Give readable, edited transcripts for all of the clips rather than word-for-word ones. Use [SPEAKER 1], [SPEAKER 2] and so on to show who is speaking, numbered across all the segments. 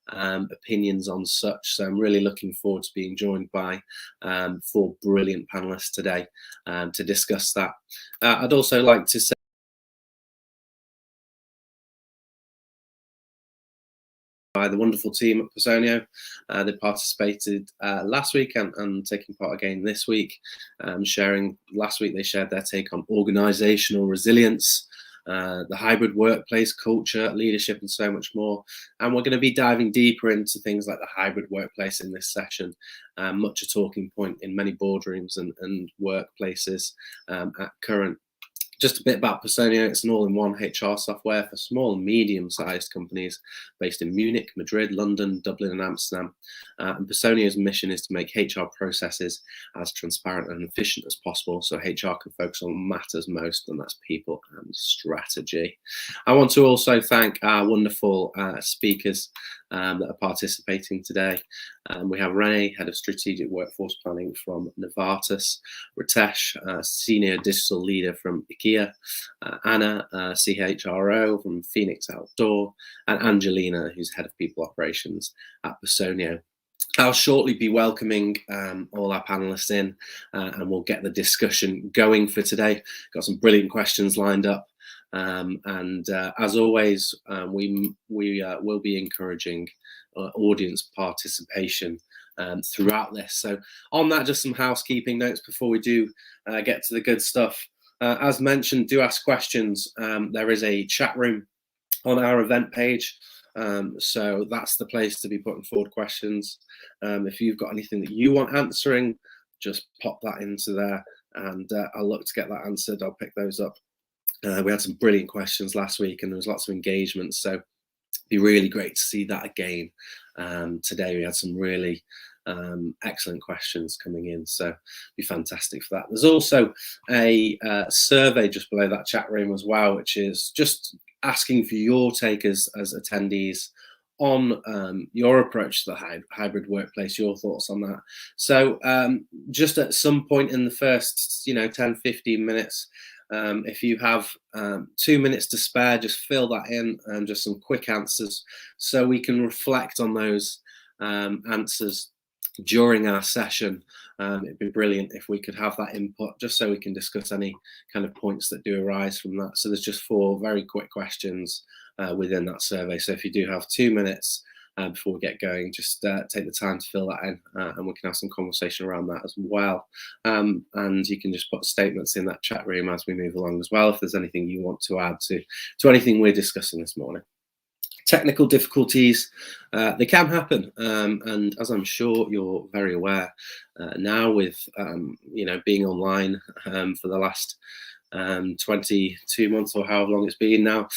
[SPEAKER 1] opinions on such. So I'm really looking forward to being joined by 4 brilliant panelists today to discuss that. I'd also like to say by the wonderful team at Personio. They participated last week and taking part again this week. Last week they shared their take on organizational resilience, the hybrid workplace culture, leadership, and so much more. And we're going to be diving deeper into things like the hybrid workplace in this session, much a talking point in many boardrooms and workplaces at current. Just a bit about Personio. It's an all-in-one HR software for small and medium-sized companies based in Munich, Madrid, London, Dublin, and Amsterdam. And Personio's mission is to make HR processes as transparent and efficient as possible, so HR can focus on what matters most, and that's people and strategy. I want to also thank our wonderful speakers that are participating today. We have René, Head of Strategic Workforce Planning from Novartis, Ritesh, Senior Digital Leader from IKEA, Anna, CHRO from Fenix Outdoor, and Angelina, who's Head of People Operations at Personio. I'll shortly be welcoming all our panelists in, and we'll get the discussion going for today. Got some brilliant questions lined up. As always, we will be encouraging audience participation throughout this. So on that, just some housekeeping notes before we do get to the good stuff. As mentioned, do ask questions. There is a chat room on our event page. So that's the place to be putting forward questions. If you've got anything that you want answering, just pop that into there and I'll look to get that answered. I'll pick those up. We had some brilliant questions last week and there was lots of engagement, so it'd be really great to see that again. Today we had some really excellent questions coming in, so it'd be fantastic for that. There's also a survey just below that chat room as well, which is just asking for your take as attendees on your approach to the hybrid workplace, your thoughts on that. So just at some point in the first 10-15 minutes, if you have 2 minutes to spare, just fill that in and just some quick answers so we can reflect on those answers during our session. It'd be brilliant if we could have that input just so we can discuss any kind of points that do arise from that. So there's just 4 very quick questions within that survey. So if you do have 2 minutes before we get going, just take the time to fill that in and we can have some conversation around that as well. And you can just put statements in that chat room as we move along as well, if there's anything you want to add to anything we're discussing this morning. Technical difficulties, they can happen, and as I'm sure you're very aware now with being online for the last 22 months or however long it's been now,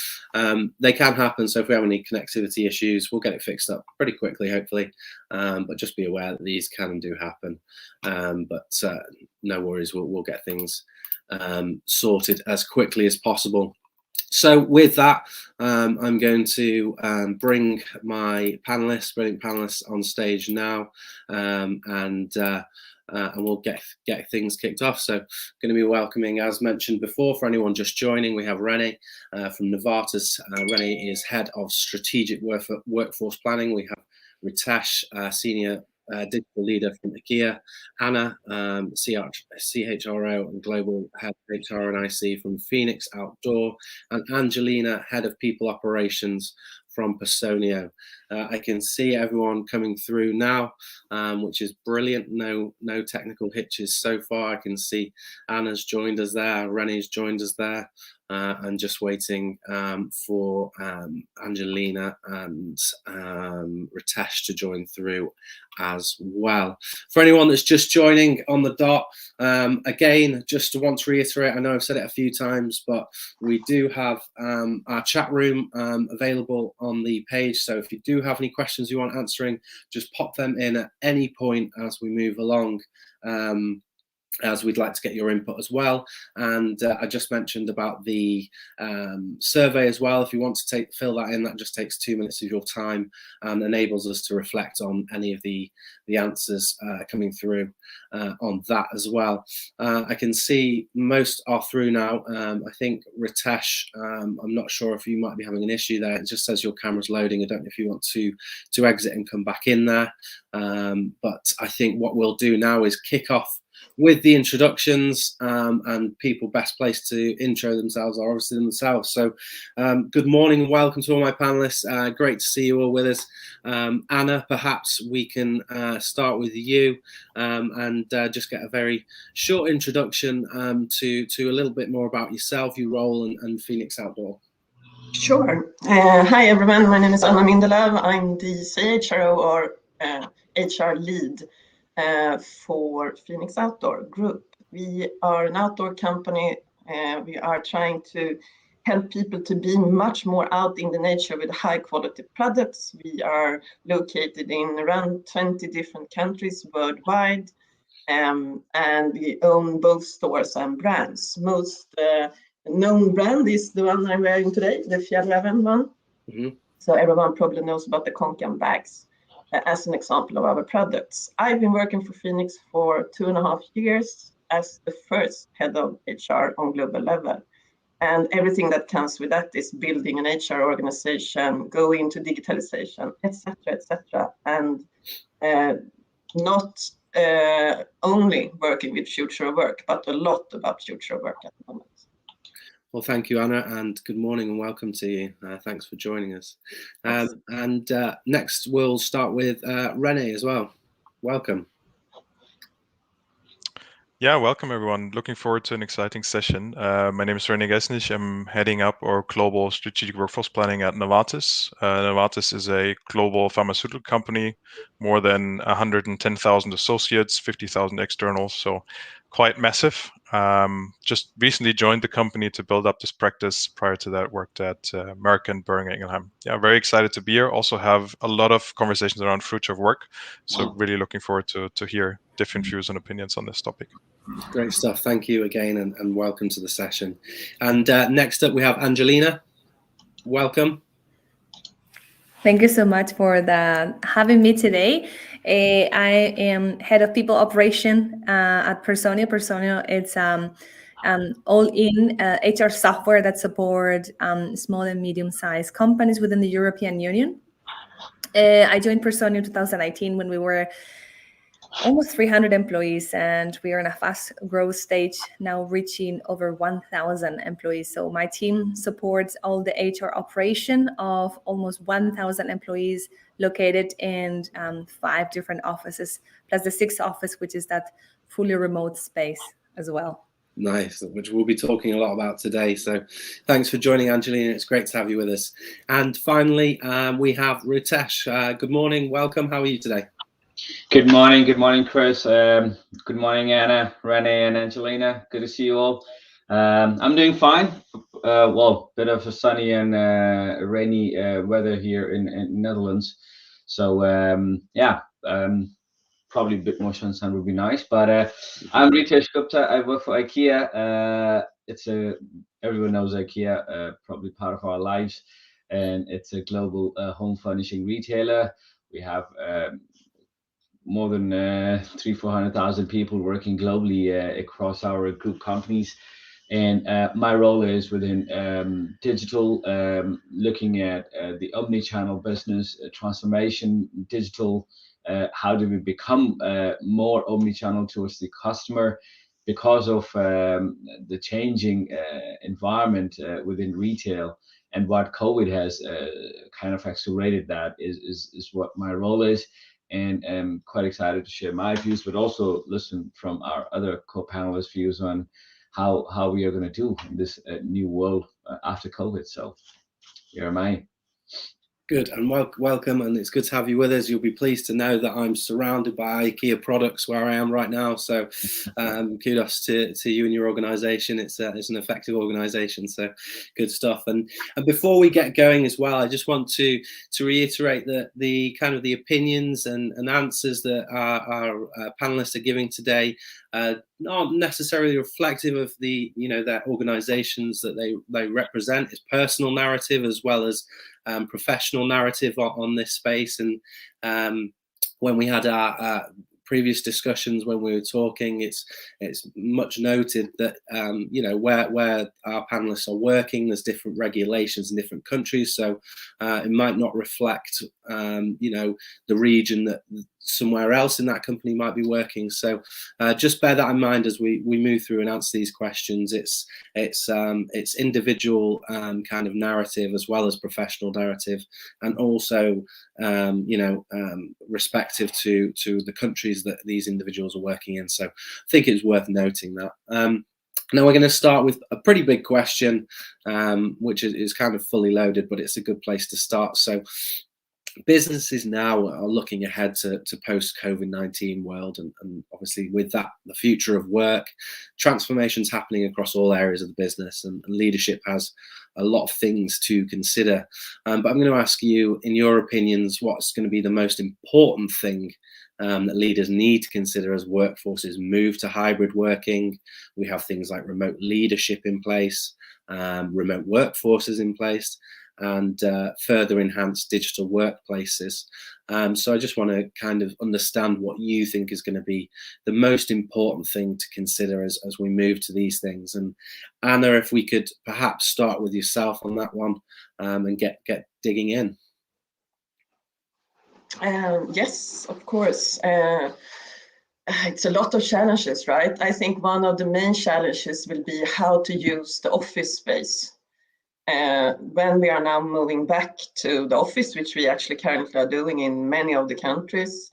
[SPEAKER 1] they can happen. So if we have any connectivity issues, we'll get it fixed up pretty quickly, hopefully, but just be aware that these can and do happen, but no worries, we'll get things sorted as quickly as possible. So with that, I'm going to bring my brilliant panelists on stage now, and we'll get things kicked off. So going to be welcoming, as mentioned before, for anyone just joining, we have René from Novartis. René is Head of Strategic Workforce Planning. We have Ritesh, Senior Digital Leader from IKEA, Anna, CHRO and Global Head of HR and IC from Fenix Outdoor, and Angelina, Head of People Operations from Personio. I can see everyone coming through now, which is brilliant. No technical hitches so far. I can see Anna's joined us there, René's joined us there, and just waiting for Angelina and Ritesh to join through as well. For anyone that's just joining on the dot, again, just want to reiterate, I know I've said it a few times, but we do have our chat room available on the page. So if you do have any questions you want answering, just pop them in at any point as we move along. as we'd like to get your input as well. And I just mentioned about the survey as well. If you want to fill that in, that just takes 2 minutes of your time and enables us to reflect on any of the answers coming through on that as well. I can see most are through now. I think Ritesh, I'm not sure if you might be having an issue there. It just says your camera's loading. I don't know if you want to exit and come back in there. But I think what we'll do now is kick off with the introductions, and people best placed to intro themselves are obviously themselves. So good morning and welcome to all my panelists. Great to see you all with us. Anna, perhaps we can start with you and just get a very short introduction to a little bit more about yourself, your role, and Fenix Outdoor.
[SPEAKER 2] Sure. Hi everyone, my name is Anna Mindelöf. I'm the CHRO or HR lead for Fenix Outdoor Group. We are an outdoor company. We are trying to help people to be much more out in the nature with high quality products. We are located in around 20 different countries worldwide, and we own both stores and brands. Most known brand is the one I'm wearing today, the Fjällräven one. Mm-hmm. So everyone probably knows about the Konkan bags as an example of our products. I've been working for Fenix for 2.5 years as the first head of HR on global level. And everything that comes with that is building an HR organization, going into digitalization, etc. And not only working with future of work, but a lot about future of work at the moment.
[SPEAKER 1] Well, thank you, Anna, and good morning and welcome to you. Thanks for joining us. And next, we'll start with René as well. Welcome.
[SPEAKER 3] Yeah, welcome everyone. Looking forward to an exciting session. My name is René Gessenich. I'm heading up our global strategic workforce planning at Novartis. Novartis is a global pharmaceutical company, more than 110,000 associates, 50,000 externals, so quite massive. Just recently joined the company to build up this practice. Prior to that, worked at Merck and Boehringer Ingelheim. Yeah, very excited to be here. Also have a lot of conversations around future of work. So really looking forward to hear different views and opinions on this topic.
[SPEAKER 1] Great stuff. Thank you again and welcome to the session. And next up we have Angelina. Welcome.
[SPEAKER 4] Thank you so much for having me today. I am head of people operation at Personio. Personio, it's all-in HR software that support small and medium-sized companies within the European Union. I joined Personio in 2019 when we were almost 300 employees, and we are in a fast growth stage now, reaching over 1,000 employees. So my team supports all the HR operation of almost 1,000 employees located in 5 different offices, plus the 6th office, which is that fully remote space as well.
[SPEAKER 1] Nice, which we'll be talking a lot about today. So thanks for joining, Angelina. It's great to have you with us. And finally, we have Ritesh. Good morning. Welcome. How are you today?
[SPEAKER 5] Good morning, Chris. Good morning, Anna, René, and Angelina. Good to see you all. I'm doing fine. Well, bit of a sunny and rainy weather here in Netherlands. So yeah, probably a bit more sunshine would be nice. But I'm Ritesh Gupta. I work for IKEA. Everyone knows IKEA, probably part of our lives, and it's a global home furnishing retailer. We have more than 300,000-400,000 people working globally across our group companies. And my role is within digital, looking at the omni-channel business transformation, digital, how do we become more omni-channel towards the customer because of the changing environment within retail, and what COVID has kind of accelerated that is what my role is. And I'm quite excited to share my views, but also listen from our other co-panelists' views on how we are going to do in this new world after COVID. So here am I.
[SPEAKER 1] Good, and welcome, and it's good to have you with us. You'll be pleased to know that I'm surrounded by IKEA products where I am right now. So kudos to you and your organisation. It's an effective organisation, so good stuff. And before we get going as well, I just want to reiterate that the kind of the opinions and answers that our panelists are giving today not necessarily reflective of the their organisations that they represent. It's personal narrative as well as professional narrative on this space. And when we had our previous discussions, when we were talking, it's much noted that where our panelists are working, there's different regulations in different countries, so it might not reflect the region that somewhere else in that company might be working. So just bear that in mind as we move through and answer these questions. It's individual kind of narrative as well as professional narrative, and also respective to the countries that these individuals are working in. So I think it's worth noting that. Now we're going to start with a pretty big question, which is kind of fully loaded, but it's a good place to start. So businesses now are looking ahead to post-COVID-19 world, and obviously with that, the future of work, transformations happening across all areas of the business, and leadership has a lot of things to consider. But I'm going to ask you, in your opinions, what's going to be the most important thing that leaders need to consider as workforces move to hybrid working? We have things like remote leadership in place, remote workforces in place, and further enhanced digital workplaces. So I just want to kind of understand what you think is going to be the most important thing to consider as we move to these things. And Anna, if we could perhaps start with yourself on that one, and get digging in.
[SPEAKER 2] Yes, of course. It's a lot of challenges, right? I think one of the main challenges will be how to use the office space. When we are now moving back to the office, which we actually currently are doing in many of the countries,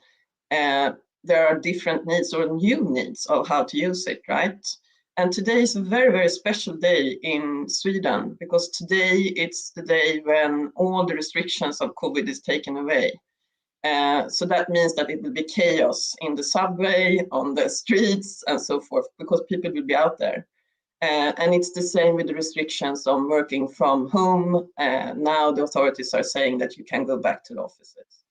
[SPEAKER 2] there are different needs or new needs of how to use it, right? And today is a very, very special day in Sweden, because today it's the day when all the restrictions of COVID is taken away. So that means that it will be chaos in the subway, on the streets, and so forth, because people will be out there. And it's the same with the restrictions on working from home. Now the authorities are saying that you can go back to the offices.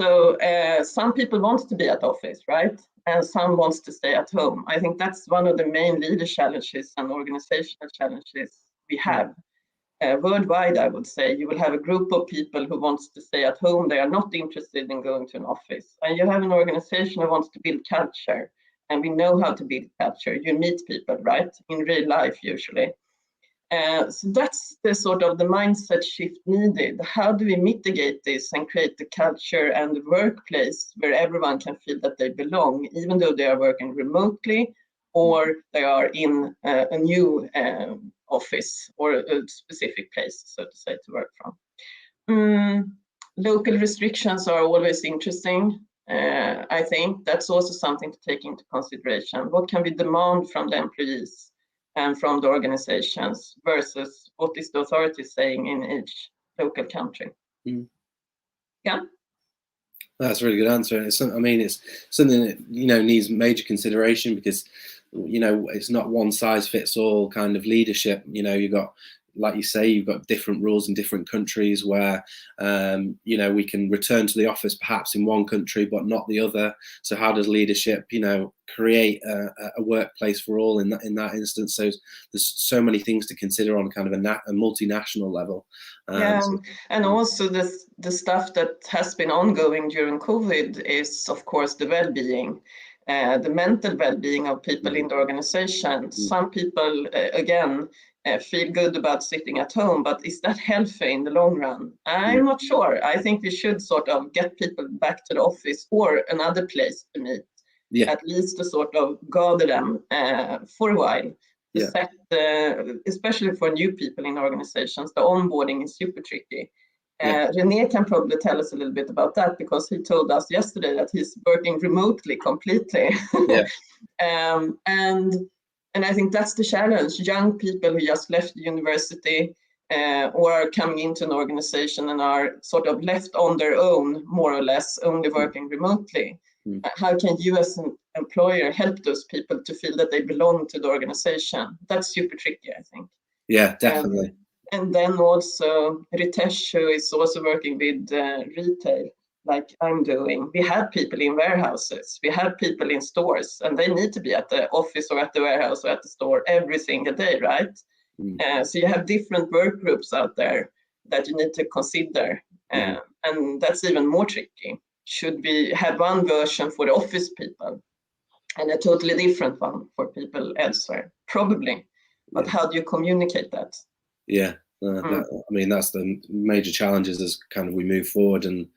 [SPEAKER 2] So some people want to be at office, right? And some wants to stay at home. I think that's one of the main leader challenges and organizational challenges we have. Worldwide, I would say, you will have a group of people who wants to stay at home. They are not interested in going to an office. And you have an organization who wants to build culture. And we know how to build culture. You meet people, right, in real life usually. So that's the sort of the mindset shift needed. How do we mitigate this and create the culture and the workplace where everyone can feel that they belong, even though they are working remotely or they are in a new office or a specific place, so to say, to work from. Local restrictions are always interesting. I think that's also something to take into consideration. What can we demand from the employees and from the organizations versus what is the authority saying in each local country? Yeah.
[SPEAKER 1] That's a really good answer. It's something that needs major consideration, because it's not one size fits all kind of leadership. You've got, like you say, you've got different rules in different countries where, we can return to the office perhaps in one country, but not the other. So how does leadership, create a workplace for all in that instance? So there's so many things to consider on kind of a multinational level.
[SPEAKER 2] And also the stuff that has been ongoing during COVID is, of course, the well-being. The mental well-being of people in the organization. Some people, again, feel good about sitting at home, but is that healthy in the long run? I'm not sure. I think we should sort of get people back to the office or another place to meet, at least to sort of gather them for a while. Set, especially for new people in organizations, the onboarding is super tricky. René can probably tell us a little bit about that, because he told us yesterday that he's working remotely completely. And I think that's the challenge. Young people who just left the university, or are coming into an organization and are sort of left on their own, more or less, only working remotely. How can you as an employer help those people to feel that they belong to the organization? That's super tricky, I think.
[SPEAKER 1] Yeah, definitely.
[SPEAKER 2] And then also Ritesh, who is also working with retail, like I'm doing. We have people in warehouses, we have people in stores, and they need to be at the office or at the warehouse or at the store every single day, right? So you have different work groups out there that you need to consider, and that's even more tricky. Should we have one version for the office people and a totally different one for people elsewhere? Probably, but how do you communicate that?
[SPEAKER 1] Yeah, I mean, that's the major challenges as kind of we move forward, and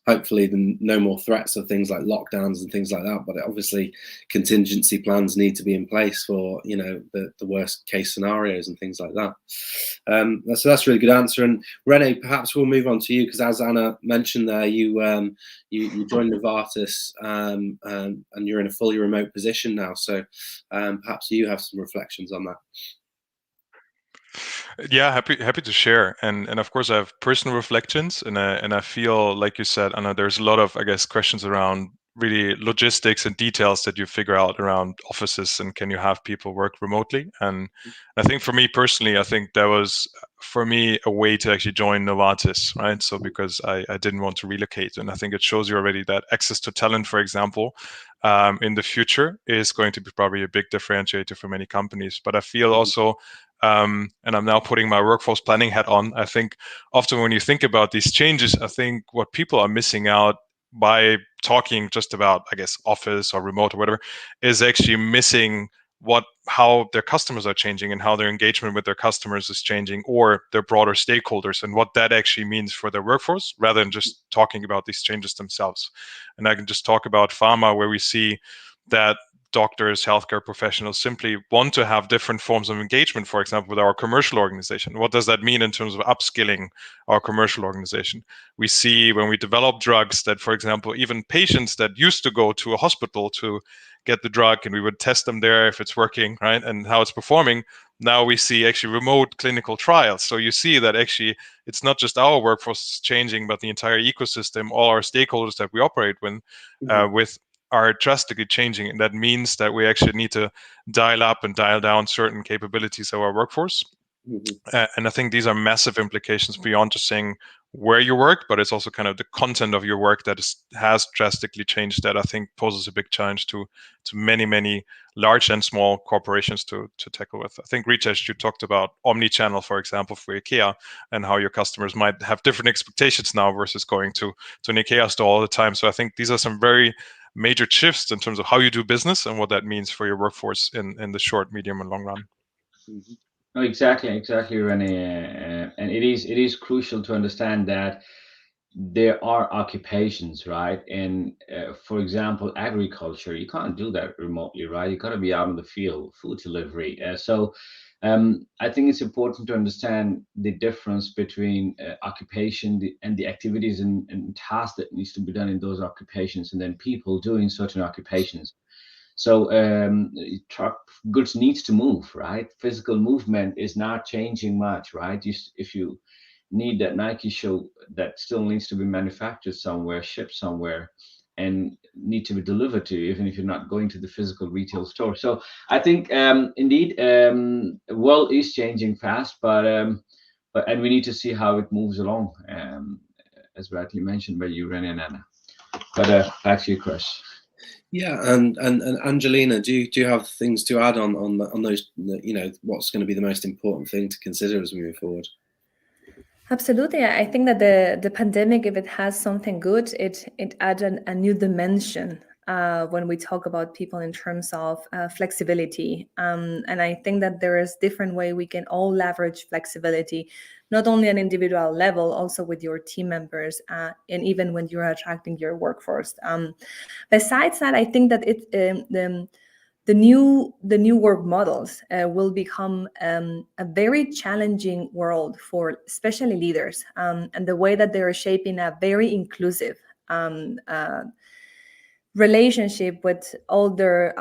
[SPEAKER 1] hopefully no more threats of things like lockdowns and things like that. But obviously, contingency plans need to be in place for, you know, the worst case scenarios and things like that. So that's a really good answer. And René, perhaps we'll move on to you, because as Anna mentioned there, you joined Novartis, and you're in a fully remote position now. So perhaps you have some reflections on that.
[SPEAKER 3] Yeah, happy to share, and of course I have personal reflections, and I feel like you said, Anna, there's a lot of, I guess, questions around really logistics and details that you figure out around offices, and can you have people work remotely? And I think for me personally, I think that was for me a way to actually join Novartis, right? So because I didn't want to relocate, and I think it shows you already that access to talent, for example, in the future is going to be probably a big differentiator for many companies. But I feel also, and I'm now putting my workforce planning hat on, I think often when you think about these changes, I think what people are missing out by talking just about, I guess, office or remote or whatever, is actually missing how their customers are changing and how their engagement with their customers is changing, or their broader stakeholders, and what that actually means for their workforce, rather than just talking about these changes themselves. And I can just talk about pharma, where we see that doctors, healthcare professionals simply want to have different forms of engagement, for example, with our commercial organization. What does that mean in terms of upskilling our commercial organization? We see when we develop drugs that, for example, even patients that used to go to a hospital to get the drug, and we would test them there if it's working, right, and how it's performing. Now we see actually remote clinical trials. So you see that actually it's not just our workforce changing, but the entire ecosystem, all our stakeholders that we operate with are drastically changing. And that means that we actually need to dial up and dial down certain capabilities of our workforce. And I think these are massive implications beyond just saying where you work, but it's also kind of the content of your work that has drastically changed, that I think poses a big challenge to many large and small corporations to tackle with. I think, Ritesh, you talked about omni-channel, for example, for IKEA, and how your customers might have different expectations now versus going to an IKEA store all the time. So I think these are some very major shifts in terms of how you do business and what that means for your workforce in the short, medium, and long run.
[SPEAKER 5] No, exactly, René. And it is crucial to understand that there are occupations, right? And for example, agriculture, you can't do that remotely, right? You got to be out in the field, food delivery. So I think it's important to understand the difference between occupation and the activities and tasks that needs to be done in those occupations, and then people doing certain occupations. So truck goods needs to move, right? Physical movement is not changing much, right? If you need that Nike shoe, that still needs to be manufactured somewhere, shipped somewhere, and need to be delivered to you, even if you're not going to the physical retail store. So I think indeed the world is changing fast, but and we need to see how it moves along, as rightly mentioned by you, René and Anna. But back to you, Chris.
[SPEAKER 1] Yeah, and Angelina, do you have things to add on those? You know, what's going to be the most important thing to consider as we move forward?
[SPEAKER 4] Absolutely. I think that the pandemic, if it has something good, it added a new dimension when we talk about people in terms of flexibility. And I think that there is different way we can all leverage flexibility, not only on individual level, also with your team members, and even when you're attracting your workforce. Besides that, I think that the new work models will become a very challenging world for especially leaders, and the way that they are shaping a very inclusive relationship with all their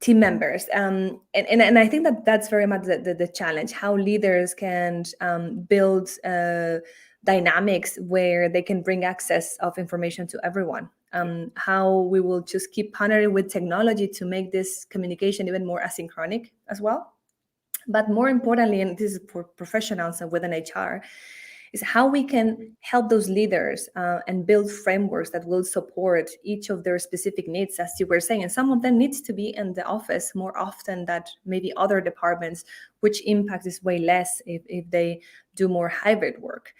[SPEAKER 4] team members. And I think that that's very much the challenge, how leaders can build dynamics where they can bring access of information to everyone. How we will just keep partnering with technology to make this communication even more asynchronic as well. But more importantly, and this is for professionals and within HR, is how we can help those leaders and build frameworks that will support each of their specific needs, as you were saying. And some of them needs to be in the office more often than maybe other departments, which impact is way less if they do more hybrid work.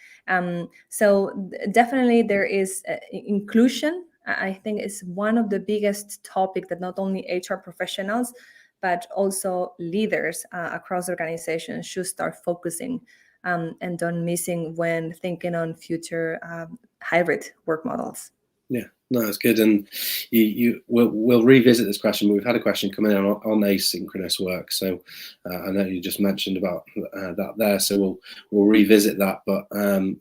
[SPEAKER 4] So definitely there is inclusion. I think is one of the biggest topic that not only HR professionals, but also leaders across organizations should start focusing and don't missing when thinking on future hybrid work models.
[SPEAKER 1] Yeah, no, it's good. And we'll revisit this question. We've had a question come in on asynchronous work. So I know you just mentioned about that there. So we'll revisit that. But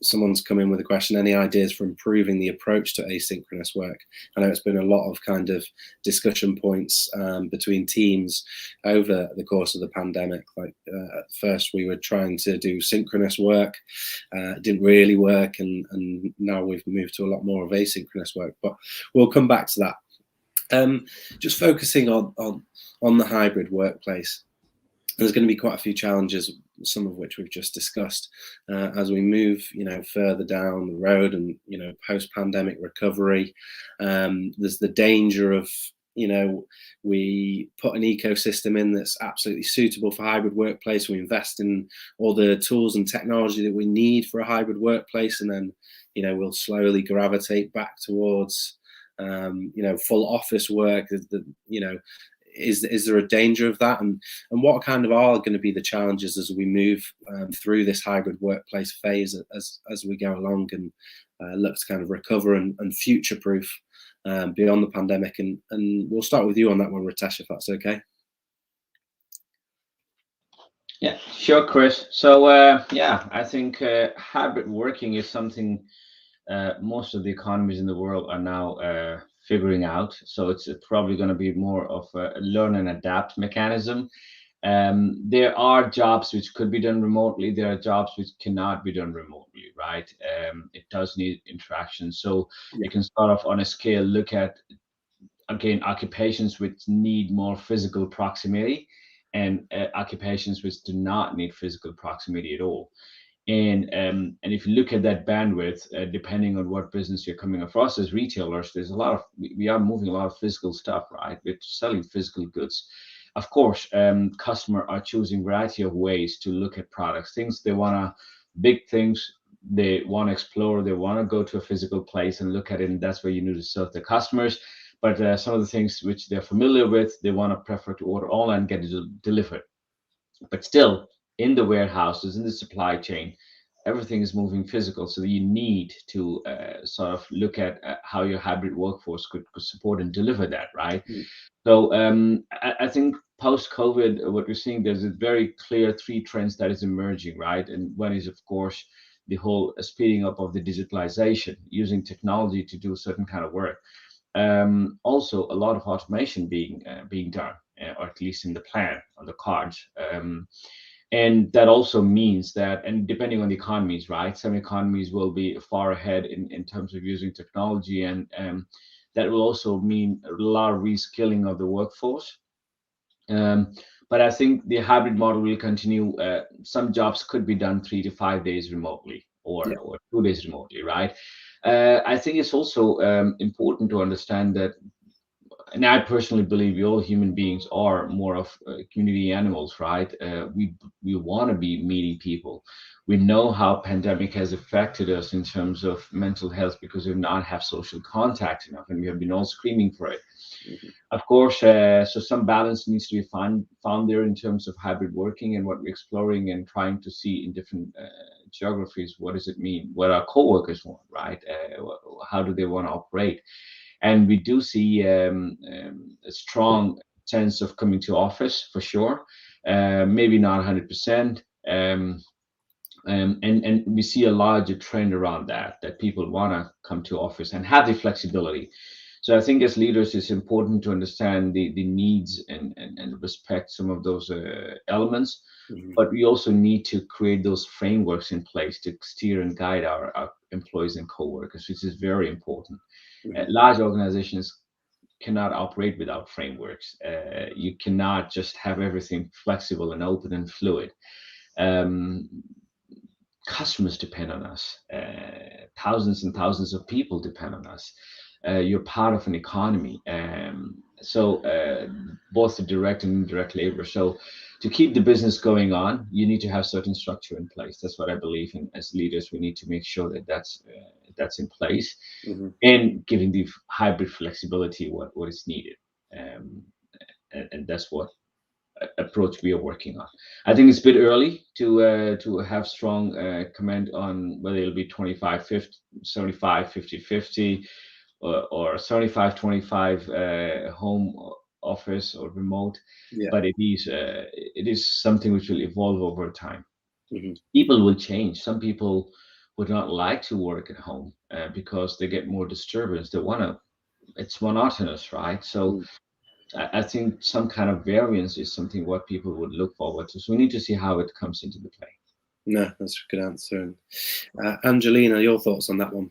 [SPEAKER 1] someone's come in with a question. Any ideas for improving the approach to asynchronous work? I know it's been a lot of kind of discussion points between teams over the course of the pandemic. Like at first we were trying to do synchronous work. It didn't really work. And now we've moved to a lot more of asynchronous work. But we'll come back to that. Just focusing on the hybrid workplace, there's going to be quite a few challenges, some of which we've just discussed, as we move, further down the road and, post-pandemic recovery. There's the danger of, we put an ecosystem in that's absolutely suitable for hybrid workplace. We invest in all the tools and technology that we need for a hybrid workplace, and then, we'll slowly gravitate back towards, full office work. Is there a danger of that? And what kind of are going to be the challenges as we move through this hybrid workplace phase as we go along and look to kind of recover and future-proof beyond the pandemic? And we'll start with you on that one, Ritesh, if that's okay.
[SPEAKER 5] Yeah, sure, Chris. So I think hybrid working is something most of the economies in the world are now figuring out. So it's probably going to be more of a learn and adapt mechanism. There are jobs which could be done remotely. There are jobs which cannot be done remotely, right? It does need interaction. So you can start off on a scale, look at, again, occupations which need more physical proximity and occupations which do not need physical proximity at all. And if you look at that bandwidth, depending on what business you're coming across as retailers, there's a lot of, we are moving a lot of physical stuff, right? We're selling physical goods. Of course, customers are choosing a variety of ways to look at products, things they want to, big things they want to explore, they want to go to a physical place and look at it, and that's where you need to serve the customers. But some of the things which they're familiar with, they want to prefer to order online and get it delivered. But still, in the warehouses, in the supply chain, everything is moving physical. So you need to sort of look at how your hybrid workforce could support and deliver that, right? So I think post-COVID, what we're seeing, there's a very clear three trends that is emerging, right? And one is, of course, the whole speeding up of the digitalization, using technology to do a certain kind of work. Also, a lot of automation being done, or at least in the plan, on the cards. And that also means that, and depending on the economies, right, some economies will be far ahead in terms of using technology, and that will also mean a lot of reskilling of the workforce. But I think the hybrid model will continue. Some jobs could be done 3 to 5 days remotely, or 2 days remotely, right? I think it's also important to understand that, and I personally believe we all human beings are more of community animals, right? We want to be meeting people. We know how pandemic has affected us in terms of mental health because we not have social contact enough, and we have been all screaming for it. Of course, so some balance needs to be found there in terms of hybrid working and what we're exploring and trying to see in different geographies. What does it mean? What our coworkers want, right? How do they want to operate? And we do see a strong sense of coming to office for sure, maybe not 100%. And we see a larger trend around that people want to come to office and have the flexibility. So I think as leaders, it's important to understand the needs and respect some of those elements. But we also need to create those frameworks in place to steer and guide our employees and co-workers, which is very important. Large organizations cannot operate without frameworks. You cannot just have everything flexible and open and fluid. Customers depend on us. Thousands and thousands of people depend on us. You're part of an economy. So both the direct and indirect labor. So to keep the business going on, you need to have certain structure in place. That's what I believe in. As leaders, we need to make sure that that's in place, and giving the hybrid flexibility what is needed. And that's what approach we are working on. I think it's a bit early to have strong comment on whether it'll be 25 50 75 50 50 or 75 25 home office or remote. But it is something which will evolve over time. People will change. Some people would not like to work at home because they get more disturbance. They want to, it's monotonous, right? So I think some kind of variance is something what people would look forward to. So we need to see how it comes into the play.
[SPEAKER 1] No, that's a good answer. And Angelina, your thoughts on that one?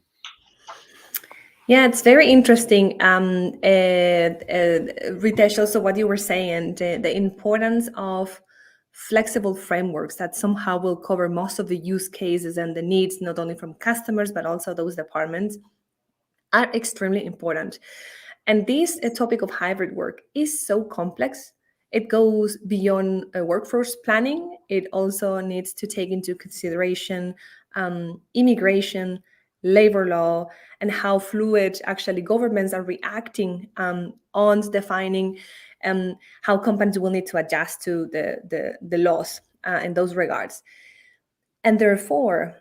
[SPEAKER 4] Yeah, it's very interesting. Ritesh, also what you were saying, the importance of flexible frameworks that somehow will cover most of the use cases and the needs, not only from customers, but also those departments, are extremely important. And this topic of hybrid work is so complex. It goes beyond workforce planning. It also needs to take into consideration immigration, labor law, and how fluid actually governments are reacting on defining how companies will need to adjust to the laws in those regards. And therefore,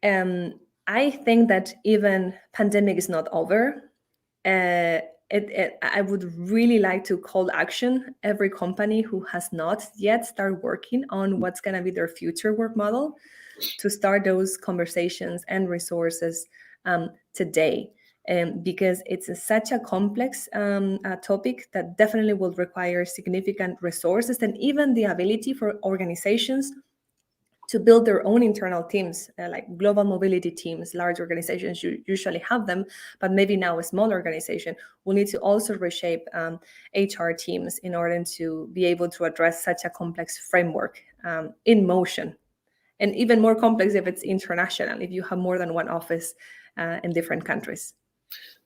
[SPEAKER 4] I think that even pandemic is not over. I would really like to call action every company who has not yet started working on what's going to be their future work model to start those conversations and resources today. Because it's such a complex topic that definitely will require significant resources and even the ability for organizations to build their own internal teams, like global mobility teams. Large organizations usually have them, but maybe now a small organization will need to also reshape HR teams in order to be able to address such a complex framework in motion. And even more complex if it's international, if you have more than one office in different countries.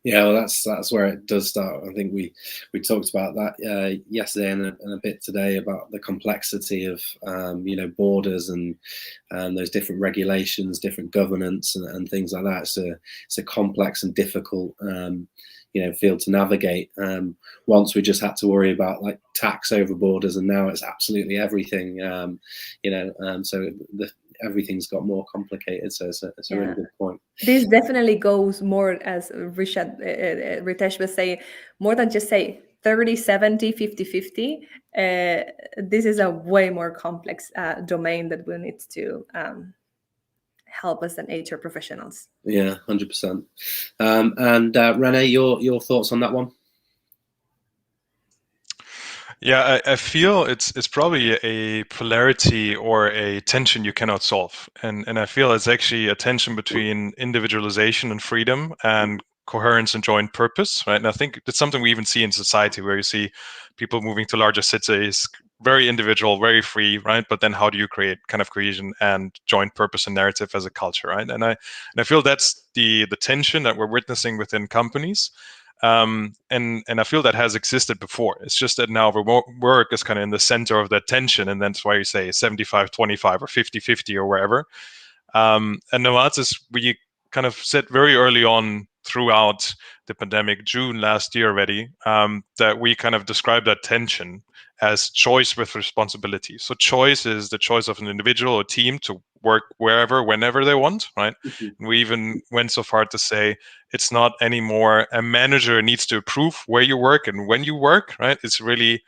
[SPEAKER 1] Yeah, well, that's where it does start. I think we talked about that yesterday and a bit today about the complexity of borders and those different regulations, different governance, and things like that. It's a complex and difficult field to navigate. Once we just had to worry about like tax over borders, and now it's absolutely everything. So everything's got more complicated. So it's a really good point.
[SPEAKER 4] This definitely goes more, as Ritesh was saying, more than just say 30, 70, 50, 50. This is a way more complex domain that we need to help us as HR professionals.
[SPEAKER 1] Yeah, 100%. And René, your thoughts on that one?
[SPEAKER 3] Yeah, I feel it's probably a polarity or a tension you cannot solve. And I feel it's actually a tension between individualization and freedom and coherence and joint purpose, right? And I think it's something we even see in society, where you see people moving to larger cities, very individual, very free, right? But then how do you create kind of cohesion and joint purpose and narrative as a culture, right? And I feel that's the tension that we're witnessing within companies. And I feel that has existed before. It's just that now remote work is kind of in the center of that tension, and that's why you say 75-25 or 50-50 or wherever. And Novartis, we kind of said very early on throughout the pandemic, June last year already, that we kind of described that tension as choice with responsibility. So choice is the choice of an individual or team to work wherever, whenever they want, right? Mm-hmm. We even went so far to say it's not anymore a manager needs to approve where you work and when you work, right? It's really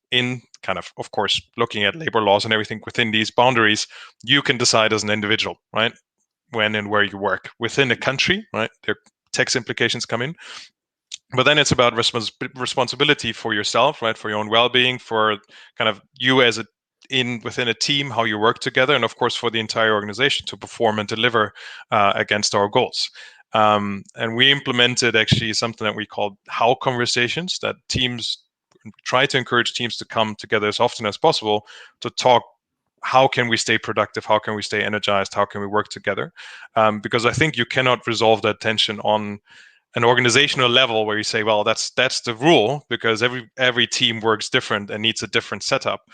[SPEAKER 3] in kind of course, looking at labor laws and everything within these boundaries, you can decide as an individual, right? When and where you work within a country, right? There tax implications come in. But then it's about responsibility for yourself, right? For your own well-being, for kind of you as within a team, how you work together, and of course for the entire organization to perform and deliver against our goals. And we implemented actually something that we called how conversations, that teams try to encourage teams to come together as often as possible to talk. How can we stay productive? How can we stay energized? How can we work together? Because I think you cannot resolve that tension on an organizational level where you say, well, that's the rule, because every team works different and needs a different setup.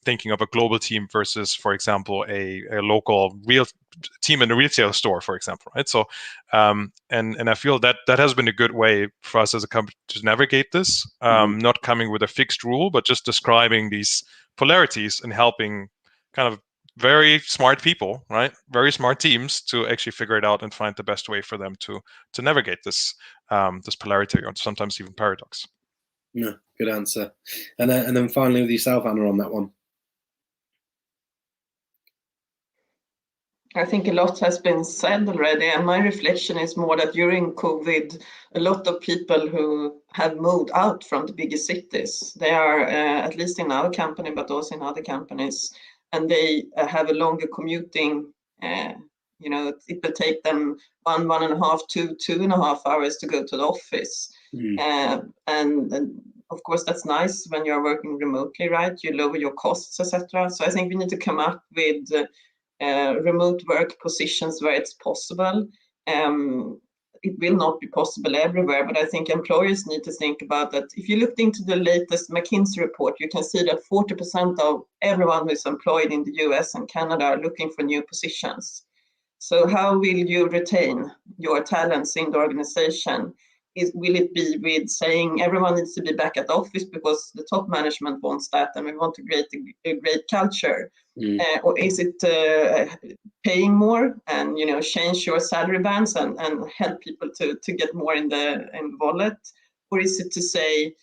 [SPEAKER 3] Thinking of a global team versus, for example, a local real team in a retail store, for example, right? So, and I feel that has been a good way for us as a company to navigate this, not coming with a fixed rule, but just describing these polarities and helping kind of very smart people, right? Very smart teams to actually figure it out and find the best way for them to navigate this this polarity, or sometimes even paradox.
[SPEAKER 1] No, good answer. And then finally with yourself, Anna, on that one.
[SPEAKER 2] I think a lot has been said already, and my reflection is more that during COVID, a lot of people who have moved out from the bigger cities, they are, at least in our company, but also in other companies, and they have a longer commuting. It will take them 1.5 to 2.5 hours to go to the office. And of course, that's nice when you're working remotely, right? You lower your costs, etc. So I think we need to come up with remote work positions where it's possible. It will not be possible everywhere, but I think employers need to think about that. If you looked into the latest McKinsey report, you can see that 40% of everyone who's employed in the US and Canada are looking for new positions. So how will you retain your talents in the organization? Will it be with saying everyone needs to be back at the office because the top management wants that and we want to create a great culture? Or is it paying more and change your salary bands and help people to get more in the wallet? Or is it to say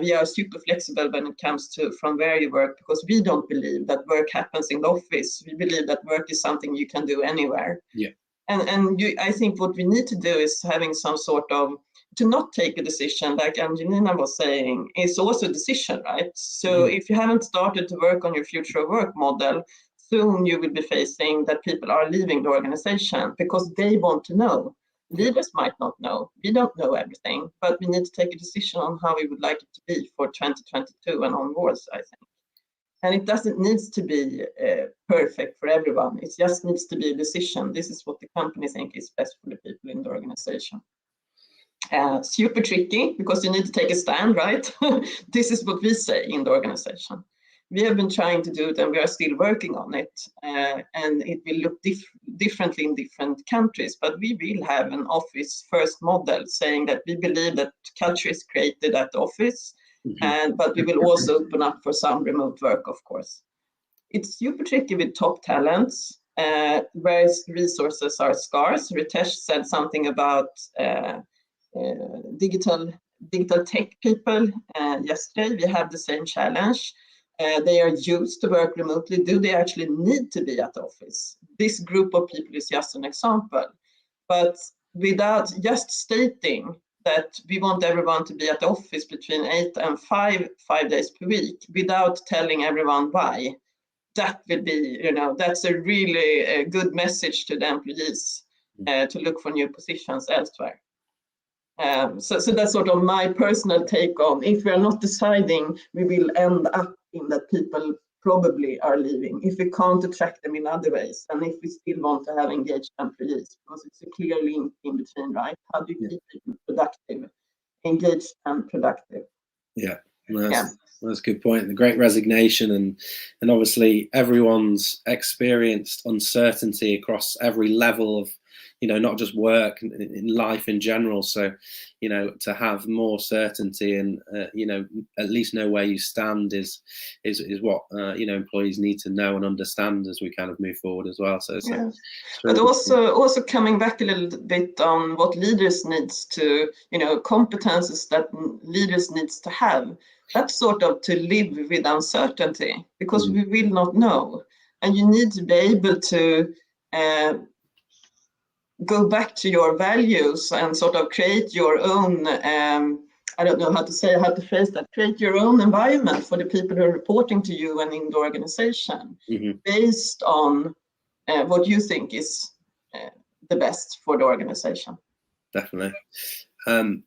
[SPEAKER 2] we are super flexible when it comes to from where you work, because we don't believe that work happens in the office. We believe that work is something you can do anywhere.
[SPEAKER 1] Yeah.
[SPEAKER 2] And I think what we need to do is having some sort of, to not take a decision, like Angelina was saying, is also a decision, right? So if you haven't started to work on your future of work model, soon you will be facing that people are leaving the organization because they want to know. Leaders might not know. We don't know everything, but we need to take a decision on how we would like it to be for 2022 and onwards, I think. And it doesn't need to be perfect for everyone. It just needs to be a decision. This is what the company think is best for the people in the organization. Super tricky because you need to take a stand, right? This is what we say in the organization. We have been trying to do it and we are still working on it. And it will look differently in different countries, but we will have an office first model saying that we believe that culture is created at the office, but we will also open up for some remote work, of course. It's super tricky with top talents, where resources are scarce. Ritesh said something about digital tech people yesterday. We have the same challenge. They are used to work remotely. Do they actually need to be at the office? This group of people is just an example. But without just stating that we want everyone to be at the office between 8 and 5 days per week, without telling everyone why, that will be, that's a really good message to the employees to look for new positions elsewhere. So that's sort of my personal take on, if we are not deciding, we will end up in that people probably are leaving if we can't attract them in other ways, and if we still want to have engaged employees, because it's a clear link in between, right? How do you keep people productive, engaged and productive?
[SPEAKER 1] Yeah, that's a good point. The Great Resignation, and obviously everyone's experienced uncertainty across every level of, not just work, in life in general. So, to have more certainty and, at least know where you stand is what, employees need to know and understand as we kind of move forward as well. So,
[SPEAKER 2] but also coming back a little bit on what leaders needs to, competences that leaders needs to have. That's sort of to live with uncertainty, because we will not know. And you need to be able to go back to your values and sort of create your own, I don't know how to phrase that, create your own environment for the people who are reporting to you and in the organization, based on what you think is the best for the organization.
[SPEAKER 1] Definitely. And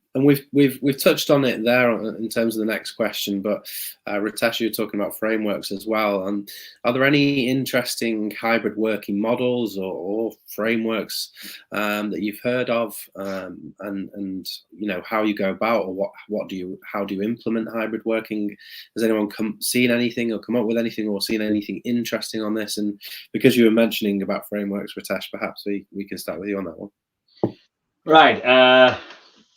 [SPEAKER 1] we've touched on it there in terms of the next question, but Ritesh, you're talking about frameworks as well. And are there any interesting hybrid working models or frameworks that you've heard of, and you know how you go about, or how do you implement hybrid working? Has anyone seen anything or come up with anything or seen anything interesting on this? And because you were mentioning about frameworks, Ritesh, perhaps we can start with you on that one.
[SPEAKER 5] Right.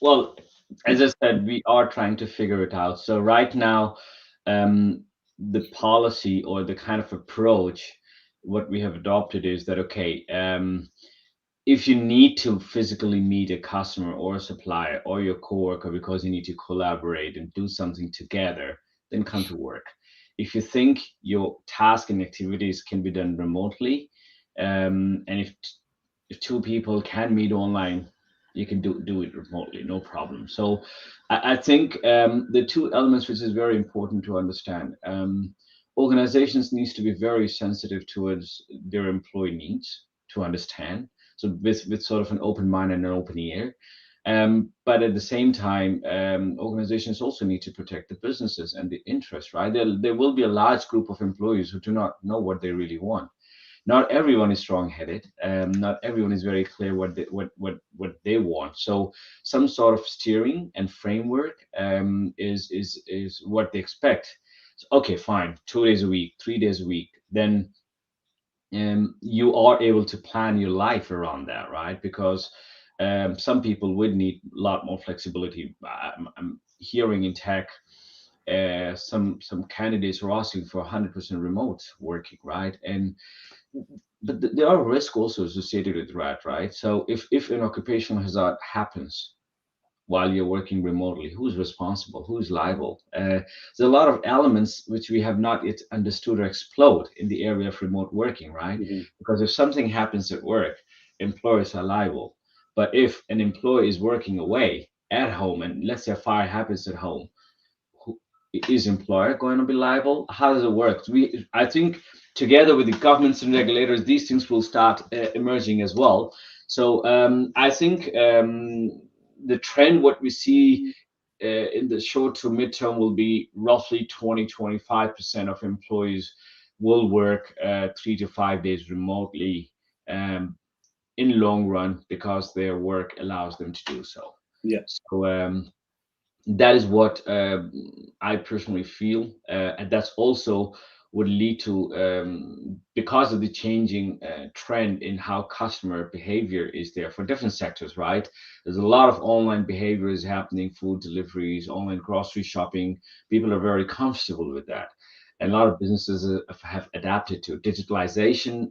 [SPEAKER 5] Well, as I said, we are trying to figure it out. So right now, the policy or the kind of approach, what we have adopted is that, okay, if you need to physically meet a customer or a supplier or your coworker because you need to collaborate and do something together, then come to work. If you think your task and activities can be done remotely, and if two people can meet online, you can do it remotely, no problem. So I think the two elements which is very important to understand, organizations needs to be very sensitive towards their employee needs to understand. So with sort of an open mind and an open ear. But at the same time, organizations also need to protect the businesses and the interests, right? There will be a large group of employees who do not know what they really want. Not everyone is strong-headed. Not everyone is very clear what they want. So some sort of steering and framework is what they expect. So, okay, fine, 2 days a week, 3 days a week. Then you are able to plan your life around that, right? Because some people would need a lot more flexibility. I'm hearing in tech, some candidates are asking for 100% remote working, right? But there are risks also associated with that, right? So if an occupational hazard happens while you're working remotely, who's responsible? Who's liable? There's a lot of elements which we have not yet understood or explored in the area of remote working, right? Because if something happens at work, employers are liable. But if an employee is working away at home, and let's say a fire happens at home, is employer going to be liable? How does it work? I think together with the governments and regulators, these things will start emerging as well. So I think the trend, what we see in the short to midterm, will be roughly 20-25% of employees will work 3 to 5 days remotely in long run, because their work allows them to do so.
[SPEAKER 1] Yeah.
[SPEAKER 5] So that is what I personally feel, and that's also would lead to, because of the changing trend in how customer behavior is there for different sectors, right? There's a lot of online behaviors happening, food deliveries, online grocery shopping. People are very comfortable with that. And a lot of businesses have adapted to digitalization,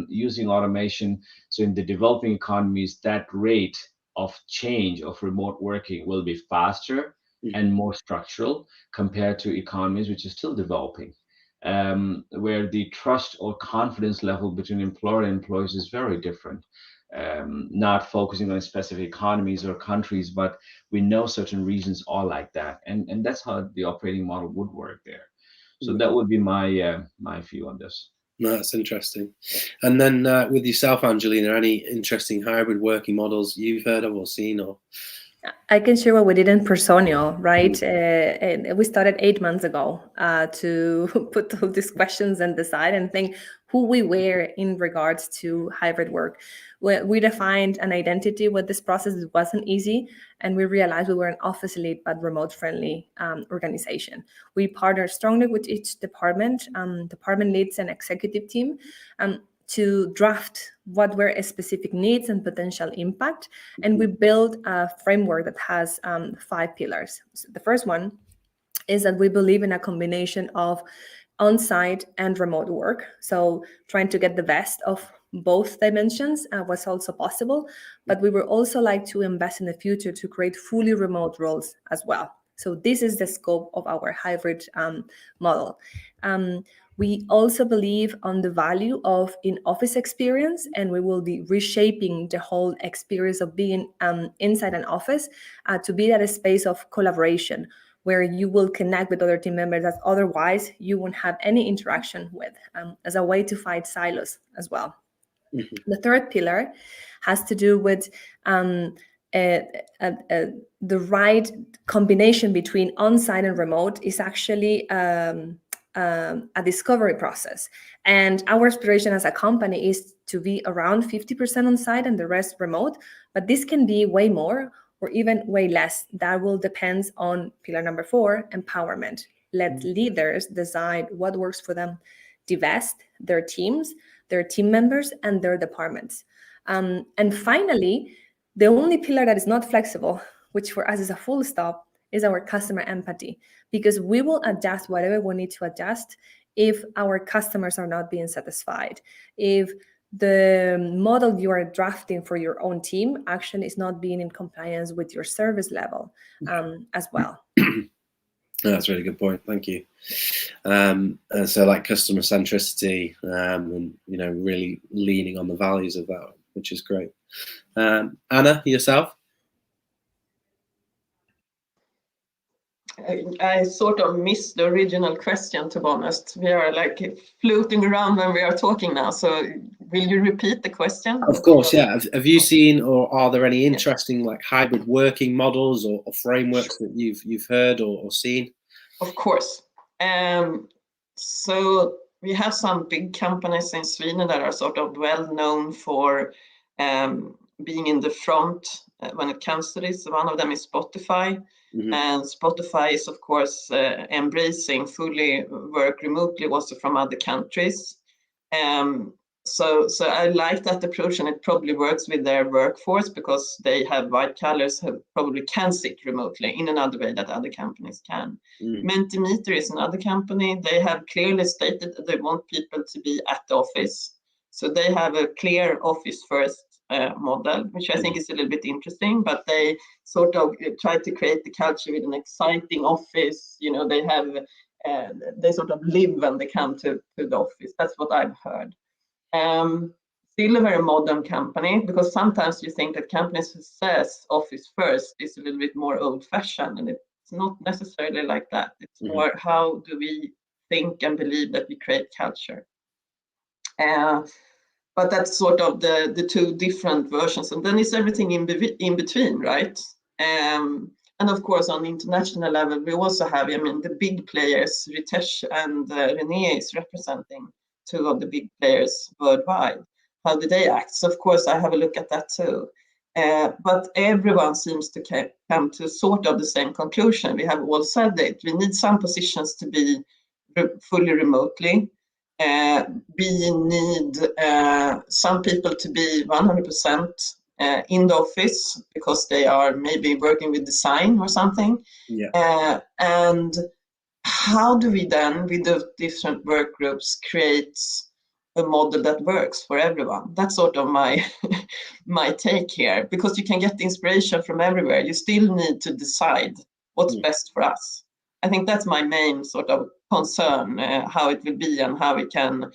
[SPEAKER 5] using automation. So in the developing economies, that rate of change of remote working will be faster and more structural compared to economies which are still developing, where the trust or confidence level between employer and employees is very different. Not focusing on specific economies or countries, but we know certain regions are like that, and that's how the operating model would work there. So that would be my my view on this.
[SPEAKER 1] No, that's interesting. And then with yourself, Angelina, any interesting hybrid working models you've heard of or seen? Or
[SPEAKER 4] I can share what we did in Personio, right? And we started 8 months ago to put all these questions and decide and think who we were in regards to hybrid work. We defined an identity with this process. It wasn't easy, and we realized we were an office elite but remote-friendly organization. We partnered strongly with each department, department leads and executive team, to draft what were specific needs and potential impact. And we built a framework that has 5 pillars. So the first one is that we believe in a combination of on-site and remote work. So trying to get the best of both dimensions was also possible, but we would also like to invest in the future to create fully remote roles as well. So this is the scope of our hybrid model. We also believe on the value of in-office experience, and we will be reshaping the whole experience of being inside an office to be that space of collaboration where you will connect with other team members that otherwise you won't have any interaction with, as a way to fight silos as well. Mm-hmm. The third pillar has to do with the right combination between on-site and remote is actually a discovery process. And our aspiration as a company is to be around 50% on-site and the rest remote, but this can be way more or even way less. That will depend on pillar number 4, empowerment. Let leaders decide what works for them the best, their teams, their team members, and their departments. And finally, the only pillar that is not flexible, which for us is a full stop, is our customer empathy, because we will adjust whatever we need to adjust if our customers are not being satisfied, if the model you are drafting for your own team actually is not being in compliance with your service level as well.
[SPEAKER 1] That's a really good point. Thank you. So like customer centricity and, you know, really leaning on the values of that, which is great. Anna, yourself?
[SPEAKER 2] I sort of missed the original question, to be honest. We are like floating around when we are talking now. So will you repeat the question?
[SPEAKER 1] Of course, yeah. Have you seen, or are there any interesting like hybrid working models or frameworks that you've heard or seen?
[SPEAKER 2] Of course. So we have some big companies in Sweden that are sort of well known for being in the front when it comes to this. One of them is Spotify. Mm-hmm. And Spotify is, of course, embracing fully work remotely also from other countries. So I like that approach, and it probably works with their workforce because they have white collars who probably can sit remotely in another way that other companies can. Mentimeter is another company. They have clearly stated that they want people to be at the office. So they have a clear office first model, which I think is a little bit interesting, but they sort of try to create the culture with an exciting office. You know, they have, they sort of live when they come to the office. That's what I've heard. Still a very modern company, because sometimes you think that companies who says office first is a little bit more old-fashioned, and it's not necessarily like that. It's more how do we think and believe that we create culture. But that's sort of the two different versions, and then it's everything in between, right? And of course, on international level, we also have, I mean, the big players, Ritesh and René is representing two of the big players worldwide. How do they act? So of course, I have a look at that too. But everyone seems to come to sort of the same conclusion. We have all said that we need some positions to be fully remotely. We need some people to be 100% in the office because they are maybe working with design or something. Yeah. And how do we then, with the different work groups, create a model that works for everyone? That's sort of my my take here, because you can get the inspiration from everywhere. You still need to decide what's best for us. I think that's my main sort of concern, how it will be and how we can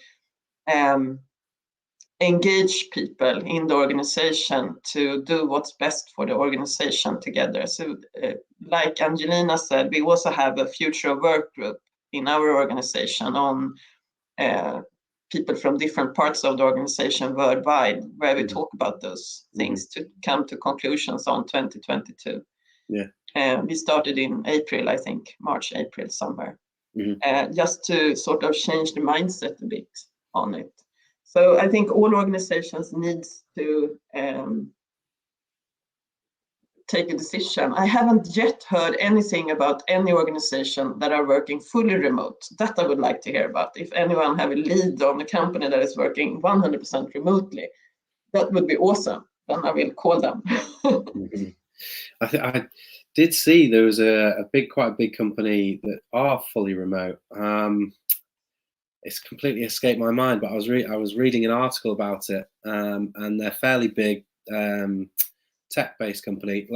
[SPEAKER 2] engage people in the organization to do what's best for the organization together. So like Angelina said, we also have a future work group in our organization on people from different parts of the organization worldwide, where we talk about those things to come to conclusions on 2022. Yeah. We started in April, I think, March, April, somewhere, just to sort of change the mindset a bit on it. So I think all organizations need to take a decision. I haven't yet heard anything about any organization that are working fully remote. That I would like to hear about. If anyone have a lead on a company that is working 100% remotely, that would be awesome. Then I will call them.
[SPEAKER 1] I did see there was quite a big company that are fully remote. It's completely escaped my mind, but I was reading an article about it, and they're fairly big tech-based company.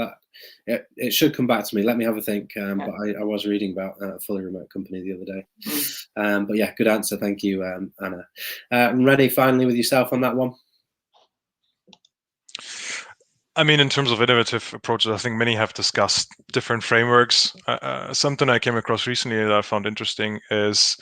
[SPEAKER 1] it should come back to me. Let me have a think. But I was reading about a fully remote company the other day. But yeah, good answer. Thank you, Anna. René, finally with yourself on that one.
[SPEAKER 3] I mean, in terms of innovative approaches, I think many have discussed different frameworks. Something I came across recently that I found interesting is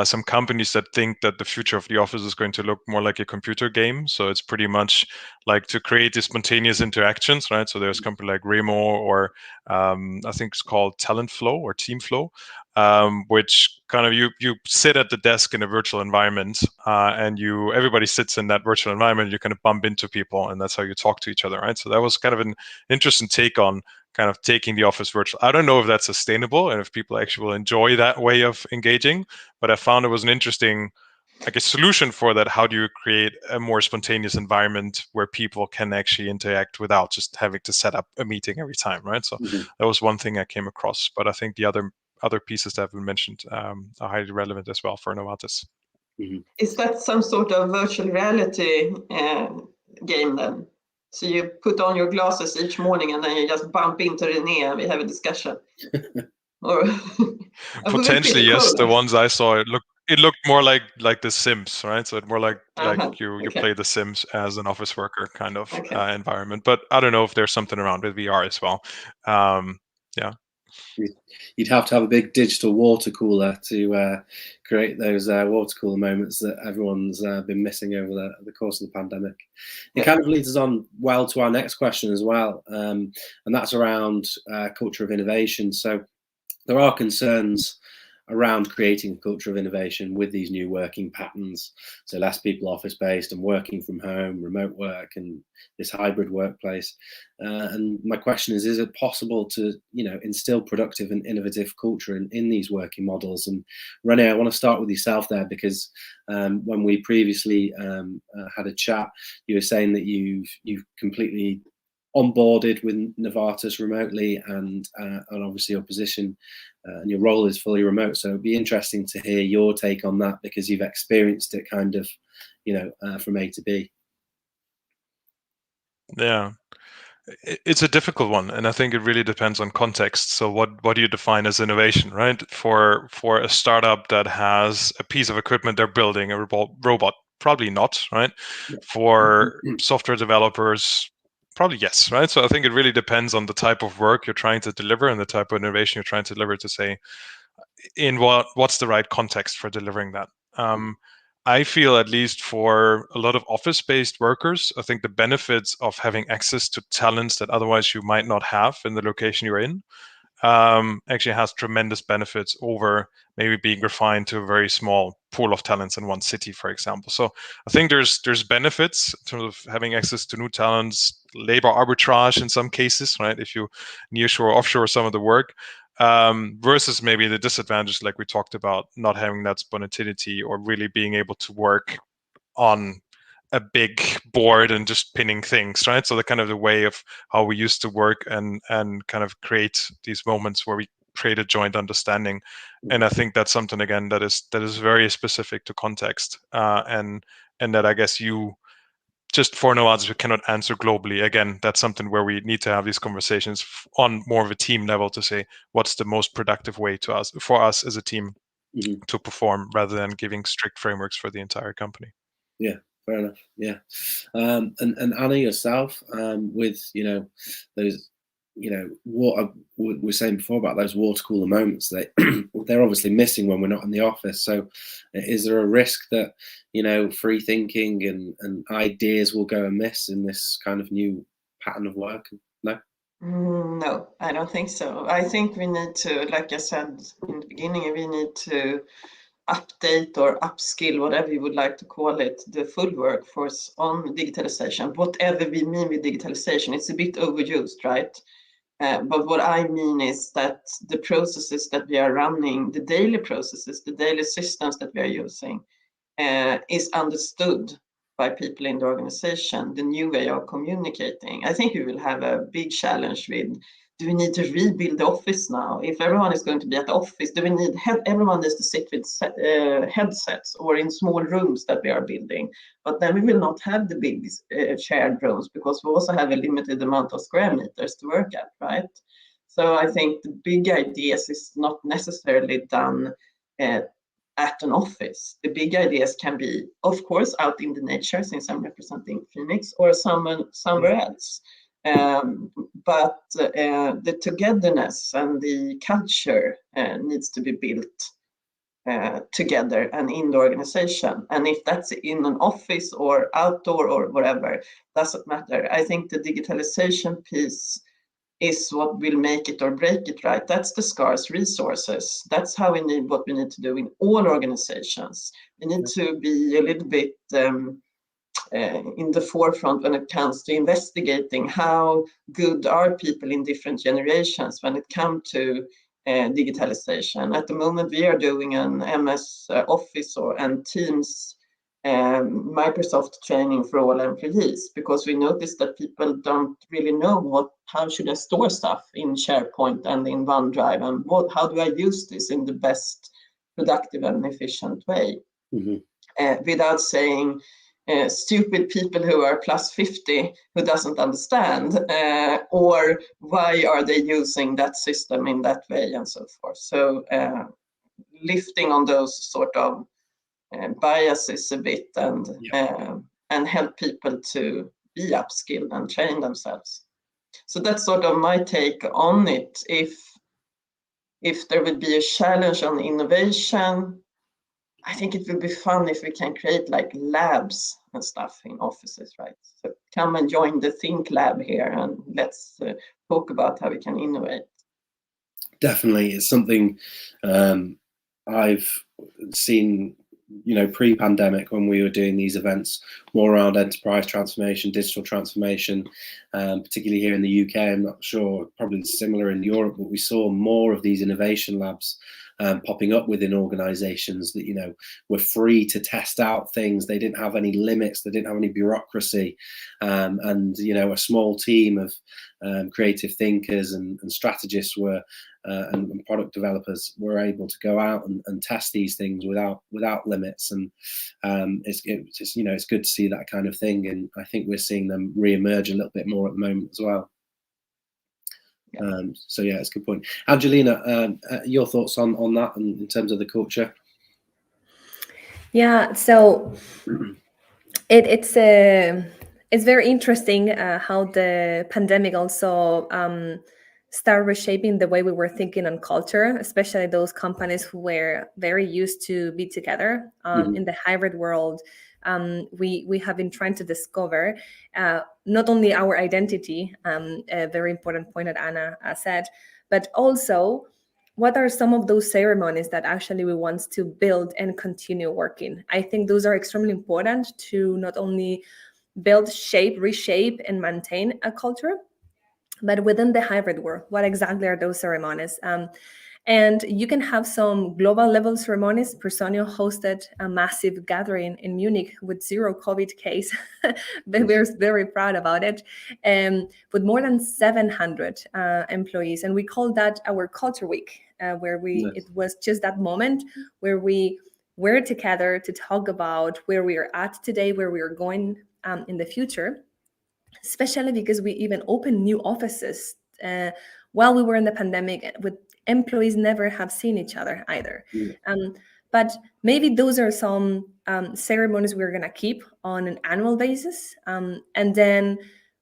[SPEAKER 3] some companies that think that the future of the office is going to look more like a computer game. So it's pretty much like to create these spontaneous interactions, right? So there's a company like Remo, or I think it's called Talent Flow or Team Flow, which kind of you sit at the desk in a virtual environment, and everybody sits in that virtual environment. You kind of bump into people, and that's how you talk to each other, right? So that was kind of an interesting take on kind of taking the office virtual. I don't know if that's sustainable and if people actually will enjoy that way of engaging, but I found it was an interesting, like, a solution for that. How do you create a more spontaneous environment where people can actually interact without just having to set up a meeting every time, right? So that was one thing I came across, but I think the other pieces that have been mentioned are highly relevant as well for Novartis.
[SPEAKER 2] Is that some sort of virtual reality game then? So you put on your glasses each morning and then you just bump into René and we have a discussion? Or
[SPEAKER 3] potentially, yes. The ones I saw, it looked more like The Sims, right? So it more like you play The Sims as an office worker kind of environment. But I don't know if there's something around with VR as well. Yeah.
[SPEAKER 1] You'd have to have a big digital water cooler to create those water cooler moments that everyone's been missing over the course of the pandemic. It kind of leads us on well to our next question as well, and that's around culture of innovation. So there are concerns around creating a culture of innovation with these new working patterns. So less people office-based and working from home, remote work, and this hybrid workplace. And my question is it possible to, instill productive and innovative culture in these working models? And René, I want to start with yourself there, because when we previously had a chat, you were saying that you've completely onboarded with Novartis remotely, and obviously your position and your role is fully remote. So it'd be interesting to hear your take on that, because you've experienced it kind of, from A to B.
[SPEAKER 3] Yeah, it's a difficult one, and I think it really depends on context. So what do you define as innovation, right? For a startup that has a piece of equipment they're building, a robot, probably not, right? For software developers, probably yes, right? So I think it really depends on the type of work you're trying to deliver and the type of innovation you're trying to deliver, to say in what's the right context for delivering that. I feel, at least for a lot of office-based workers, I think the benefits of having access to talents that otherwise you might not have in the location you're in actually has tremendous benefits over maybe being refined to a very small pool of talents in one city, for example. So I think there's benefits in terms of having access to new talents, labor arbitrage in some cases, right? If you nearshore or offshore some of the work, versus maybe the disadvantage, like we talked about, not having that spontaneity or really being able to work on a big board and just pinning things, right? So the kind of the way of how we used to work and kind of create these moments where we create a joint understanding. And I think that's something, again, that is very specific to context, and that I guess you just for Novartis we cannot answer globally. Again, that's something where we need to have these conversations on more of a team level to say what's the most productive way for us as a team to perform, rather than giving strict frameworks for the entire company.
[SPEAKER 1] Yeah, fair enough. Yeah, and Anna, yourself, with those, what we're saying before about those water cooler moments, they're obviously missing when we're not in the office. So, is there a risk that free thinking and ideas will go amiss in this kind of new pattern of work? No.
[SPEAKER 2] No, I don't think so. I think we need to, like I said in the beginning, we need to update or upskill, whatever you would like to call it, the full workforce on digitalization. Whatever we mean with digitalization, it's a bit overused, right? But what I mean is that the processes that we are running, the daily processes, the daily systems that we are using, is understood by people in the organization, the new way of communicating. I think we will have a big challenge with do we need to rebuild the office now? If everyone is going to be at the office, do we need everyone needs to sit with headsets or in small rooms that we are building? But then we will not have the big shared rooms because we also have a limited amount of square meters to work at, right? So I think the big ideas is not necessarily done at an office. The big ideas can be, of course, out in the nature, since I'm representing Phoenix, or somewhere else. But the togetherness and the culture needs to be built together and in the organization. And if that's in an office or outdoor or whatever, doesn't matter. I think the digitalization piece is what will make it or break it, right? That's the scarce resources. That's how we need what we need to do in all organizations. We need to be a little bit in the forefront when it comes to investigating how good are people in different generations when it comes to digitalization. At the moment, we are doing an MS Office and Teams Microsoft training for all employees, because we noticed that people don't really know how should I store stuff in SharePoint and in OneDrive, and how do I use this in the best productive and efficient way, without saying stupid people who are plus 50 who doesn't understand, or why are they using that system in that way, and so forth. So lifting on those sort of biases a bit and help people to be upskilled and train themselves. So that's sort of my take on it. If there would be a challenge on innovation, I think it would be fun if we can create like labs and stuff in offices, right? So come and join the Think Lab here and let's talk about how we can innovate.
[SPEAKER 1] Definitely, it's something I've seen, pre-pandemic, when we were doing these events more around enterprise transformation, digital transformation, particularly here in the UK. I'm not sure, probably similar in Europe, but we saw more of these innovation labs popping up within organizations that, were free to test out things. They didn't have any limits. They didn't have any bureaucracy. And, a small team of creative thinkers and strategists and product developers were able to go out and test these things without limits. And it's good to see that kind of thing. And I think we're seeing them re-emerge a little bit more at the moment as well. So yeah, it's a good point. Angelina, your thoughts on that and in terms of the culture?
[SPEAKER 4] Yeah, so it's very interesting how the pandemic also started reshaping the way we were thinking on culture, especially those companies who were very used to be together in the hybrid world. We have been trying to discover not only our identity, a very important point that Anna said, but also what are some of those ceremonies that actually we want to build and continue working. I think those are extremely important to not only build, shape, reshape, and maintain a culture, but within the hybrid world, what exactly are those ceremonies? And you can have some global level ceremonies. Personio hosted a massive gathering in Munich with 0 COVID case. We're very proud about it. With more than 700 employees. And we called that our Culture Week, where it was just that moment where we were together to talk about where we are at today, where we are going in the future, especially because we even opened new offices while we were in the pandemic, with employees never have seen each other either. But maybe those are some ceremonies we're going to keep on an annual basis. And then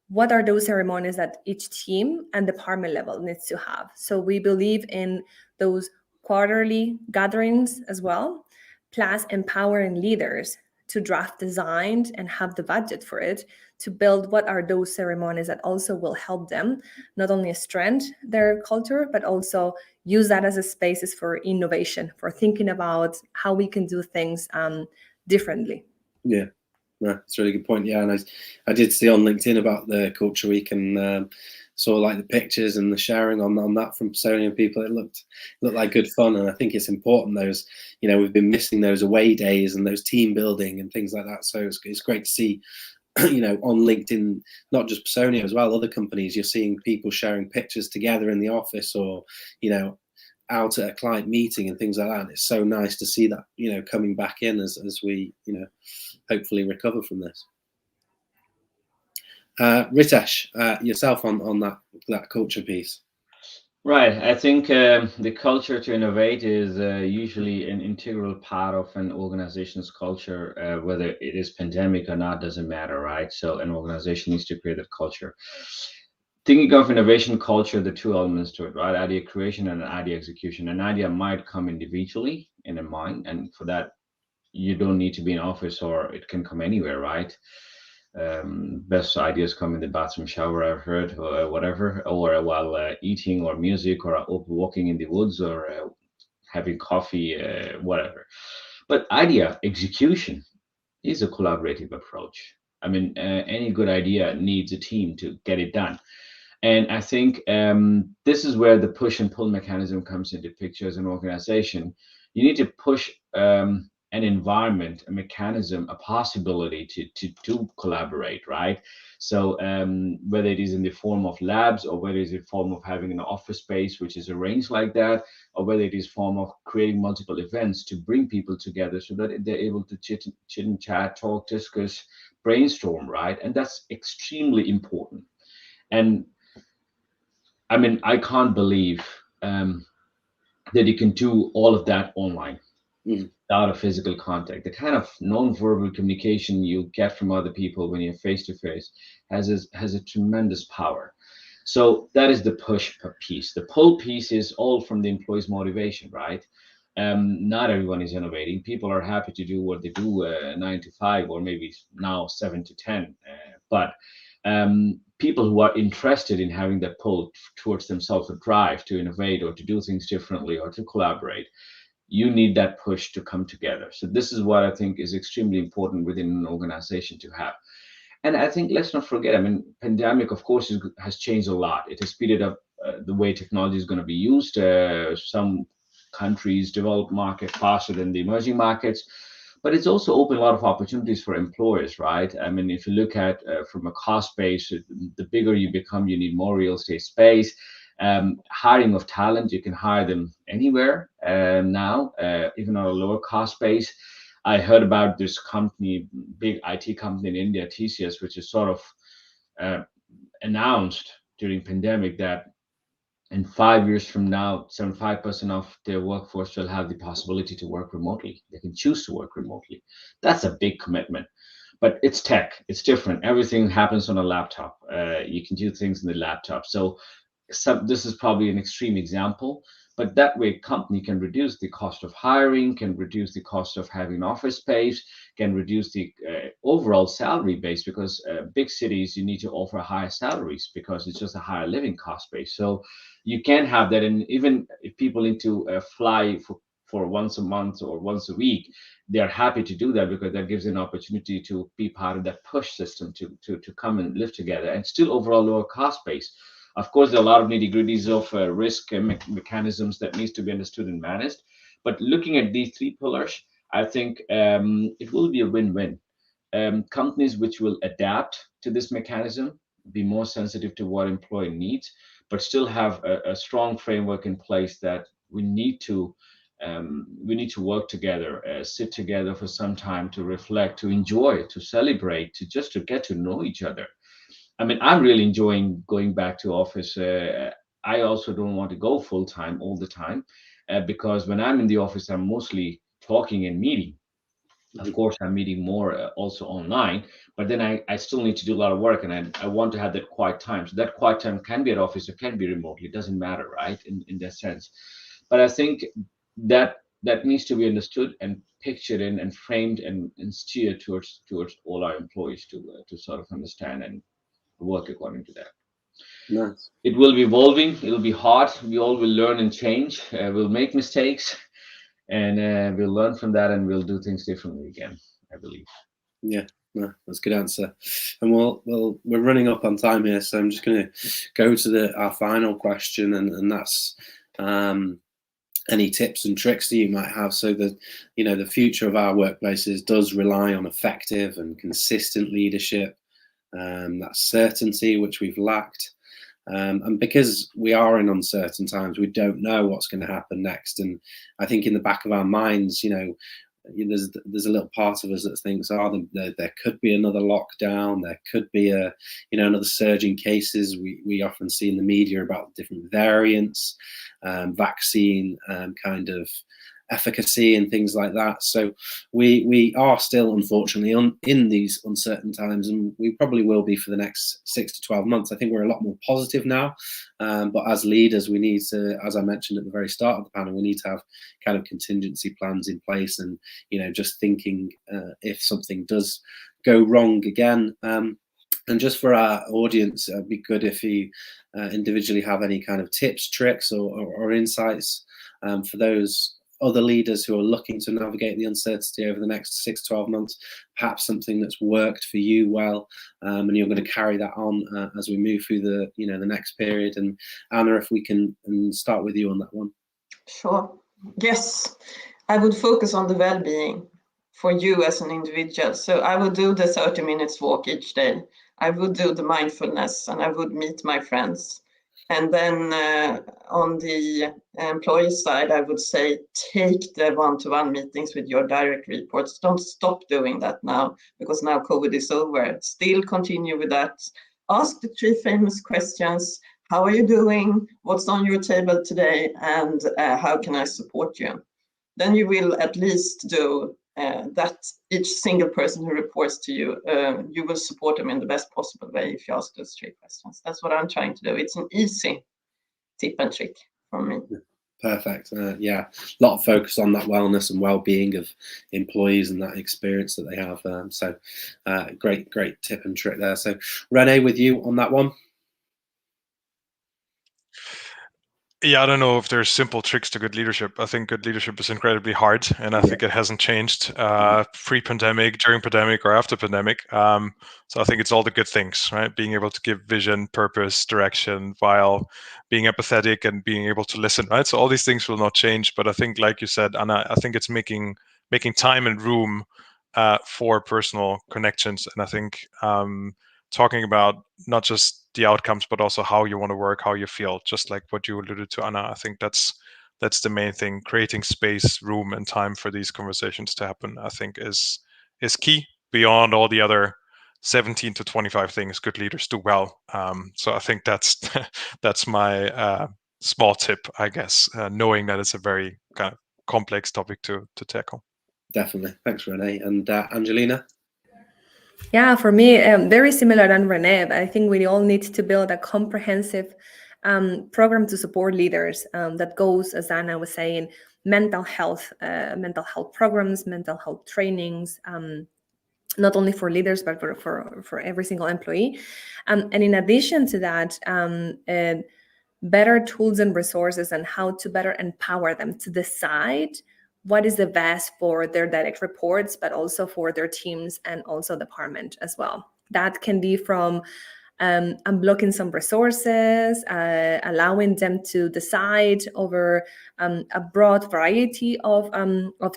[SPEAKER 4] what are those ceremonies that each team and department level needs to have? So we believe in those quarterly gatherings as well, plus empowering leaders to draft design and have the budget for it, to build what are those ceremonies that also will help them not only strengthen their culture, but also use that as a spaces for innovation, for thinking about how we can do things differently.
[SPEAKER 1] Yeah, that's a really good point. Yeah, and I did see on LinkedIn about the Culture Week and saw like the pictures and the sharing on that from Personio people. It looked like good fun, and I think it's important. Those, we've been missing those away days and those team building and things like that. So it's great to see you know, on LinkedIn, not just Personio as well, other companies, you're seeing people sharing pictures together in the office, or, you know, out at a client meeting and things like that. And it's so nice to see that, you know, coming back in as we, you know, hopefully recover from this. Ritesh, yourself on that culture piece.
[SPEAKER 5] Right. I think the culture to innovate is usually an integral part of an organization's culture, whether it is pandemic or not, doesn't matter, right? So an organization needs to create that culture. Thinking of innovation culture, the two elements to it, right? Idea creation and idea execution. An idea might come individually in a mind, and for that, you don't need to be in office, or it can come anywhere, right? Best ideas come in the bathroom shower, I've heard, or whatever, or while eating, or music, or walking in the woods, or having coffee, whatever. But idea execution is a collaborative approach. I mean, any good idea needs a team to get it done. And I think this is where the push and pull mechanism comes into picture as an organization. You need to push an environment, a mechanism, a possibility to collaborate, right? So whether it is in the form of labs, or whether it is in the form of having an office space which is arranged like that, or whether it is form of creating multiple events to bring people together so that they're able to chit and chat, talk, discuss, brainstorm, right? And that's extremely important. And I mean, I can't believe that you can do all of that online without a physical contact. The kind of non-verbal communication you get from other people when you're face to face has a tremendous power. So that is the push piece. The pull piece is all from the employee's motivation, right? Not everyone is innovating. People are happy to do what they do 9 to 5, or maybe now 7 to 10. But people who are interested in having that pull towards themselves, a drive to innovate, or to do things differently, or to collaborate, you need that push to come together. So this is what I think is extremely important within an organization to have. And I think, let's not forget, I mean, pandemic, of course, has changed a lot. It has speeded up the way technology is going to be used. Some countries, developed market, faster than the emerging markets. But it's also opened a lot of opportunities for employers, right? I mean, if you look at from a cost base, the bigger you become, you need more real estate space. Hiring of talent, you can hire them anywhere now, even on a lower cost base. I heard about this company, big IT company in India, TCS, which is sort of announced during pandemic that in 5 years from now, 75% of their workforce will have the possibility to work remotely. They can choose to work remotely. That's a big commitment. But it's tech. It's different. Everything happens on a laptop. You can do things in the laptop. So this is probably an extreme example, but that way company can reduce the cost of hiring, can reduce the cost of having office space, can reduce the overall salary base, because big cities, you need to offer higher salaries because it's just a higher living cost base. So you can have that. And even if people need to fly for once a month or once a week, they are happy to do that, because that gives an opportunity to be part of that push system to come and live together, and still overall lower cost base. Of course, there are a lot of nitty-gritties of risk mechanisms that needs to be understood and managed. But looking at these three pillars, I think it will be a win-win. Companies which will adapt to this mechanism, be more sensitive to what employee needs, but still have a strong framework in place that we need to work together, sit together for some time to reflect, to enjoy, to celebrate, to get to know each other. I mean, I'm really enjoying going back to office. I also don't want to go full time all the time, because when I'm in the office, I'm mostly talking and meeting. Of course, I'm meeting more also online, but then I still need to do a lot of work, and I want to have that quiet time. So that quiet time can be at office or can be remotely. It doesn't matter, right? In that sense. But I think that needs to be understood and pictured in and framed and steered towards all our employees to sort of understand and work according to that.
[SPEAKER 1] Nice.
[SPEAKER 5] It will be evolving. It'll be hard. We all will learn and change. We'll make mistakes, and we'll learn from that, and we'll do things differently again, I believe.
[SPEAKER 1] Yeah, no, that's a good answer. And we're running up on time here, so I'm just going to go to our final question, and that's any tips and tricks that you might have, so that the future of our workplaces does rely on effective and consistent leadership, that certainty which we've lacked. And because we are in uncertain times, we don't know what's going to happen next. And I think in the back of our minds, there's a little part of us that thinks, there could be another lockdown, there could be another surge in cases. We often see in the media about different variants, vaccine kind of efficacy and things like that. So we are still, unfortunately, in these uncertain times, and we probably will be for the next 6 to 12 months. I think we're a lot more positive now, but as leaders, we need to, as I mentioned at the very start of the panel, we need to have kind of contingency plans in place, and just thinking if something does go wrong again. And just for our audience, it'd be good if you individually have any kind of tips, tricks, or insights for those other leaders who are looking to navigate the uncertainty over the next 6 to 12 months, perhaps something that's worked for you well, and you're going to carry that on as we move through the next period. And Anna, if we can start with you on that one.
[SPEAKER 2] Sure. Yes, I would focus on the well-being for you as an individual. So I would do the 30 minutes walk each day. I would do the mindfulness, and I would meet my friends. And then on the employee side, I would say take the one-to-one meetings with your direct reports. Don't stop doing that now, because now COVID is over. Still continue with that. Ask the 3 famous questions. How are you doing? What's on your table today? And how can I support you? Then you will at least do that. Each single person who reports to you, you will support them in the best possible way if you ask those 3 questions. That's what I'm trying to do. It's an easy tip and trick from me.
[SPEAKER 1] Perfect. Yeah, a lot of focus on that wellness and well-being of employees and that experience that they have. So great tip and trick there. So René, with you on that one.
[SPEAKER 3] Yeah, I don't know if there's simple tricks to good leadership. I think good leadership is incredibly hard, and I think it hasn't changed pre-pandemic, during pandemic, or after pandemic. So I think it's all the good things, right? Being able to give vision, purpose, direction, while being empathetic and being able to listen, right? So all these things will not change. But I think, like you said, Anna, I think it's making time and room for personal connections. And I think talking about not just the outcomes, but also how you want to work, how you feel, just like what you alluded to, Anna. I think that's the main thing. Creating space, room, and time for these conversations to happen, I think, is key, beyond all the other 17 to 25 things good leaders do well. So I think that's that's my small tip, I guess, knowing that it's a very kind of complex topic to tackle.
[SPEAKER 1] Definitely. Thanks, René. And Angelina?
[SPEAKER 4] Yeah, for me, very similar than René. I think we all need to build a comprehensive program to support leaders that goes, as Anna was saying, mental health programs, mental health trainings, not only for leaders, but for every single employee. And in addition to that, better tools and resources and how to better empower them to decide what is the best for their direct reports, but also for their teams and also department as well. That can be from unblocking some resources, allowing them to decide over a broad variety of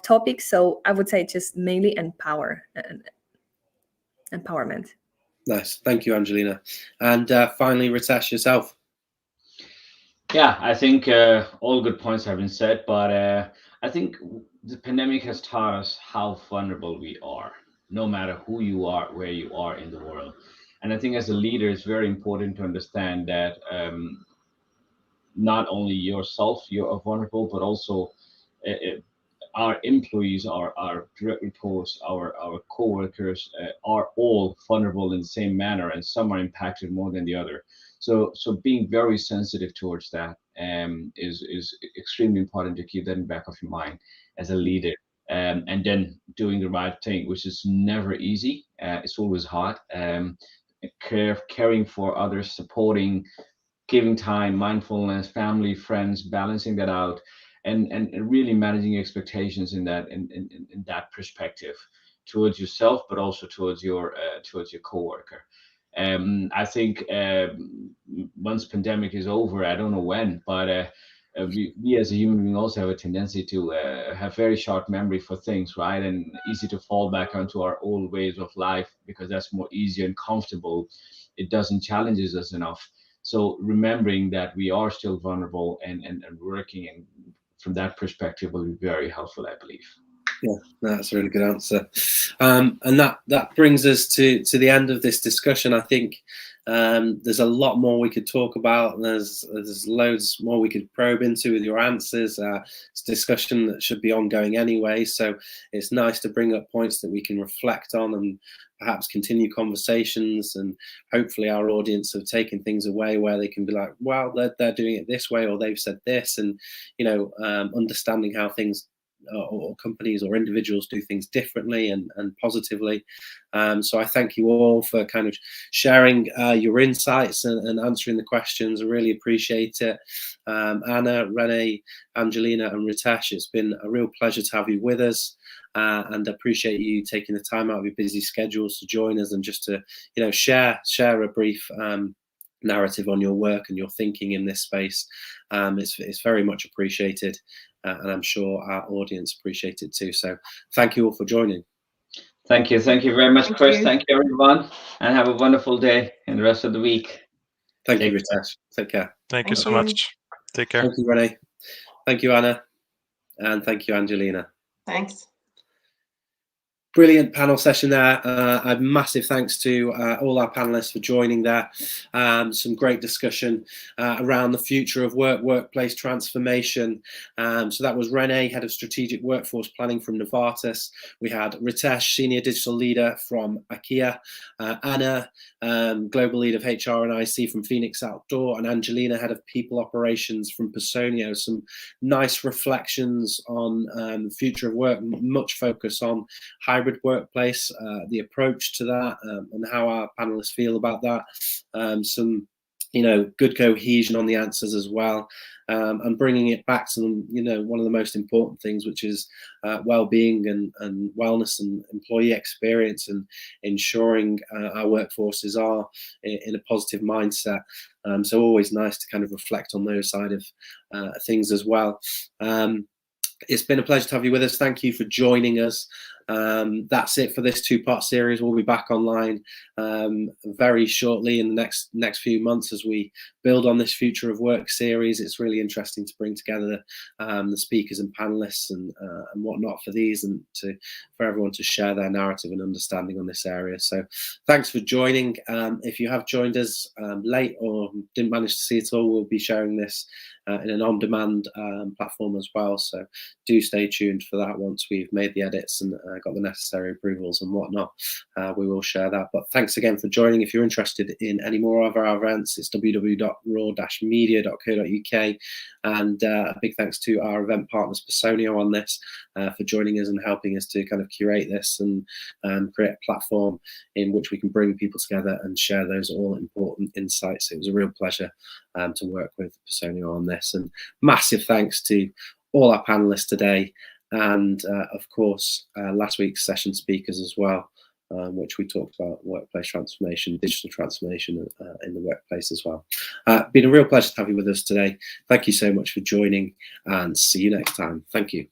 [SPEAKER 4] topics. So I would say just mainly empowerment.
[SPEAKER 1] Nice. Thank you, Angelina. And finally, Ritesh, yourself.
[SPEAKER 5] Yeah, I think all good points have been said, but I think the pandemic has taught us how vulnerable we are, no matter who you are, where you are in the world. And I think as a leader, it's very important to understand that not only yourself, you are vulnerable, but also our employees, our direct reports, our co-workers are all vulnerable in the same manner, and some are impacted more than the other. So being very sensitive towards that is extremely important to keep that in the back of your mind as a leader. And then doing the right thing, which is never easy. It's always hard. Caring for others, supporting, giving time, mindfulness, family, friends, balancing that out, and really managing expectations in that perspective towards yourself, but also towards your coworker. I think once pandemic is over, I don't know when, but we as a human being also have a tendency to have very short memory for things, right? And easy to fall back onto our old ways of life because that's more easier and comfortable. It doesn't challenges us enough. So remembering that we are still vulnerable and working and from that perspective will be very helpful, I believe.
[SPEAKER 1] Yeah, that's a really good answer. And that brings us to the end of this discussion. I think there's a lot more we could talk about. There's loads more we could probe into with your answers. It's a discussion that should be ongoing anyway. So it's nice to bring up points that we can reflect on and perhaps continue conversations. And hopefully our audience have taken things away where they can be like, well, they're doing it this way, or they've said this, and understanding how things or companies or individuals do things differently and positively. So I thank you all for kind of sharing your insights and answering the questions. I really appreciate it. Anna, René, Angelina and Ritesh, it's been a real pleasure to have you with us, and appreciate you taking the time out of your busy schedules to join us and just to share a brief narrative on your work and your thinking in this space. It's very much appreciated, and I'm sure our audience appreciate it too. So thank you all for joining.
[SPEAKER 5] Thank you very much, Chris. Thank you, everyone, and have a wonderful day and the rest of the week.
[SPEAKER 1] Thank you, Ritesh. Take care.
[SPEAKER 3] Thank you so much. Take care.
[SPEAKER 1] Thank you, René. Thank you, Anna, and thank you, Angelina.
[SPEAKER 2] Thanks.
[SPEAKER 1] Brilliant panel session there. A massive thanks to all our panelists for joining there. Some great discussion around the future of workplace transformation. So that was René, Head of Strategic Workforce Planning from Novartis. We had Ritesh, Senior Digital Leader from IKEA. Anna, Global Lead of HR and IC from Fenix Outdoor. And Angelina, Head of People Operations from Personio. Some nice reflections on the future of work, much focus on hybrid workplace, the approach to that, and how our panelists feel about that. Some good cohesion on the answers as well, and bringing it back to one of the most important things, which is well-being and wellness and employee experience, and ensuring our workforces are in a positive mindset. So always nice to kind of reflect on those side of things as well. It's been a pleasure to have you with us. Thank you for joining us. That's it for this two-part series. We'll be back online very shortly in the next few months as we build on this Future of Work series. It's really interesting to bring together the speakers and panelists and whatnot for these, and for everyone to share their narrative and understanding on this area. So thanks for joining. If you have joined us late or didn't manage to see it all, we'll be sharing this in an on-demand platform as well. So do stay tuned for that. Once we've made the edits and got the necessary approvals and whatnot, we will share that. But thanks again for joining. If you're interested in any more of our events, it's www.raw-media.co.uk. And a big thanks to our event partners Personio on this for joining us and helping us to kind of curate this and create a platform in which we can bring people together and share those all important insights. It was a real pleasure to work with Personio on this, and massive thanks to all our panelists today, and of course last week's session speakers as well, which we talked about workplace transformation, digital transformation in the workplace as well. Been a real pleasure to have you with us today. Thank you so much for joining, and see you next time. Thank you.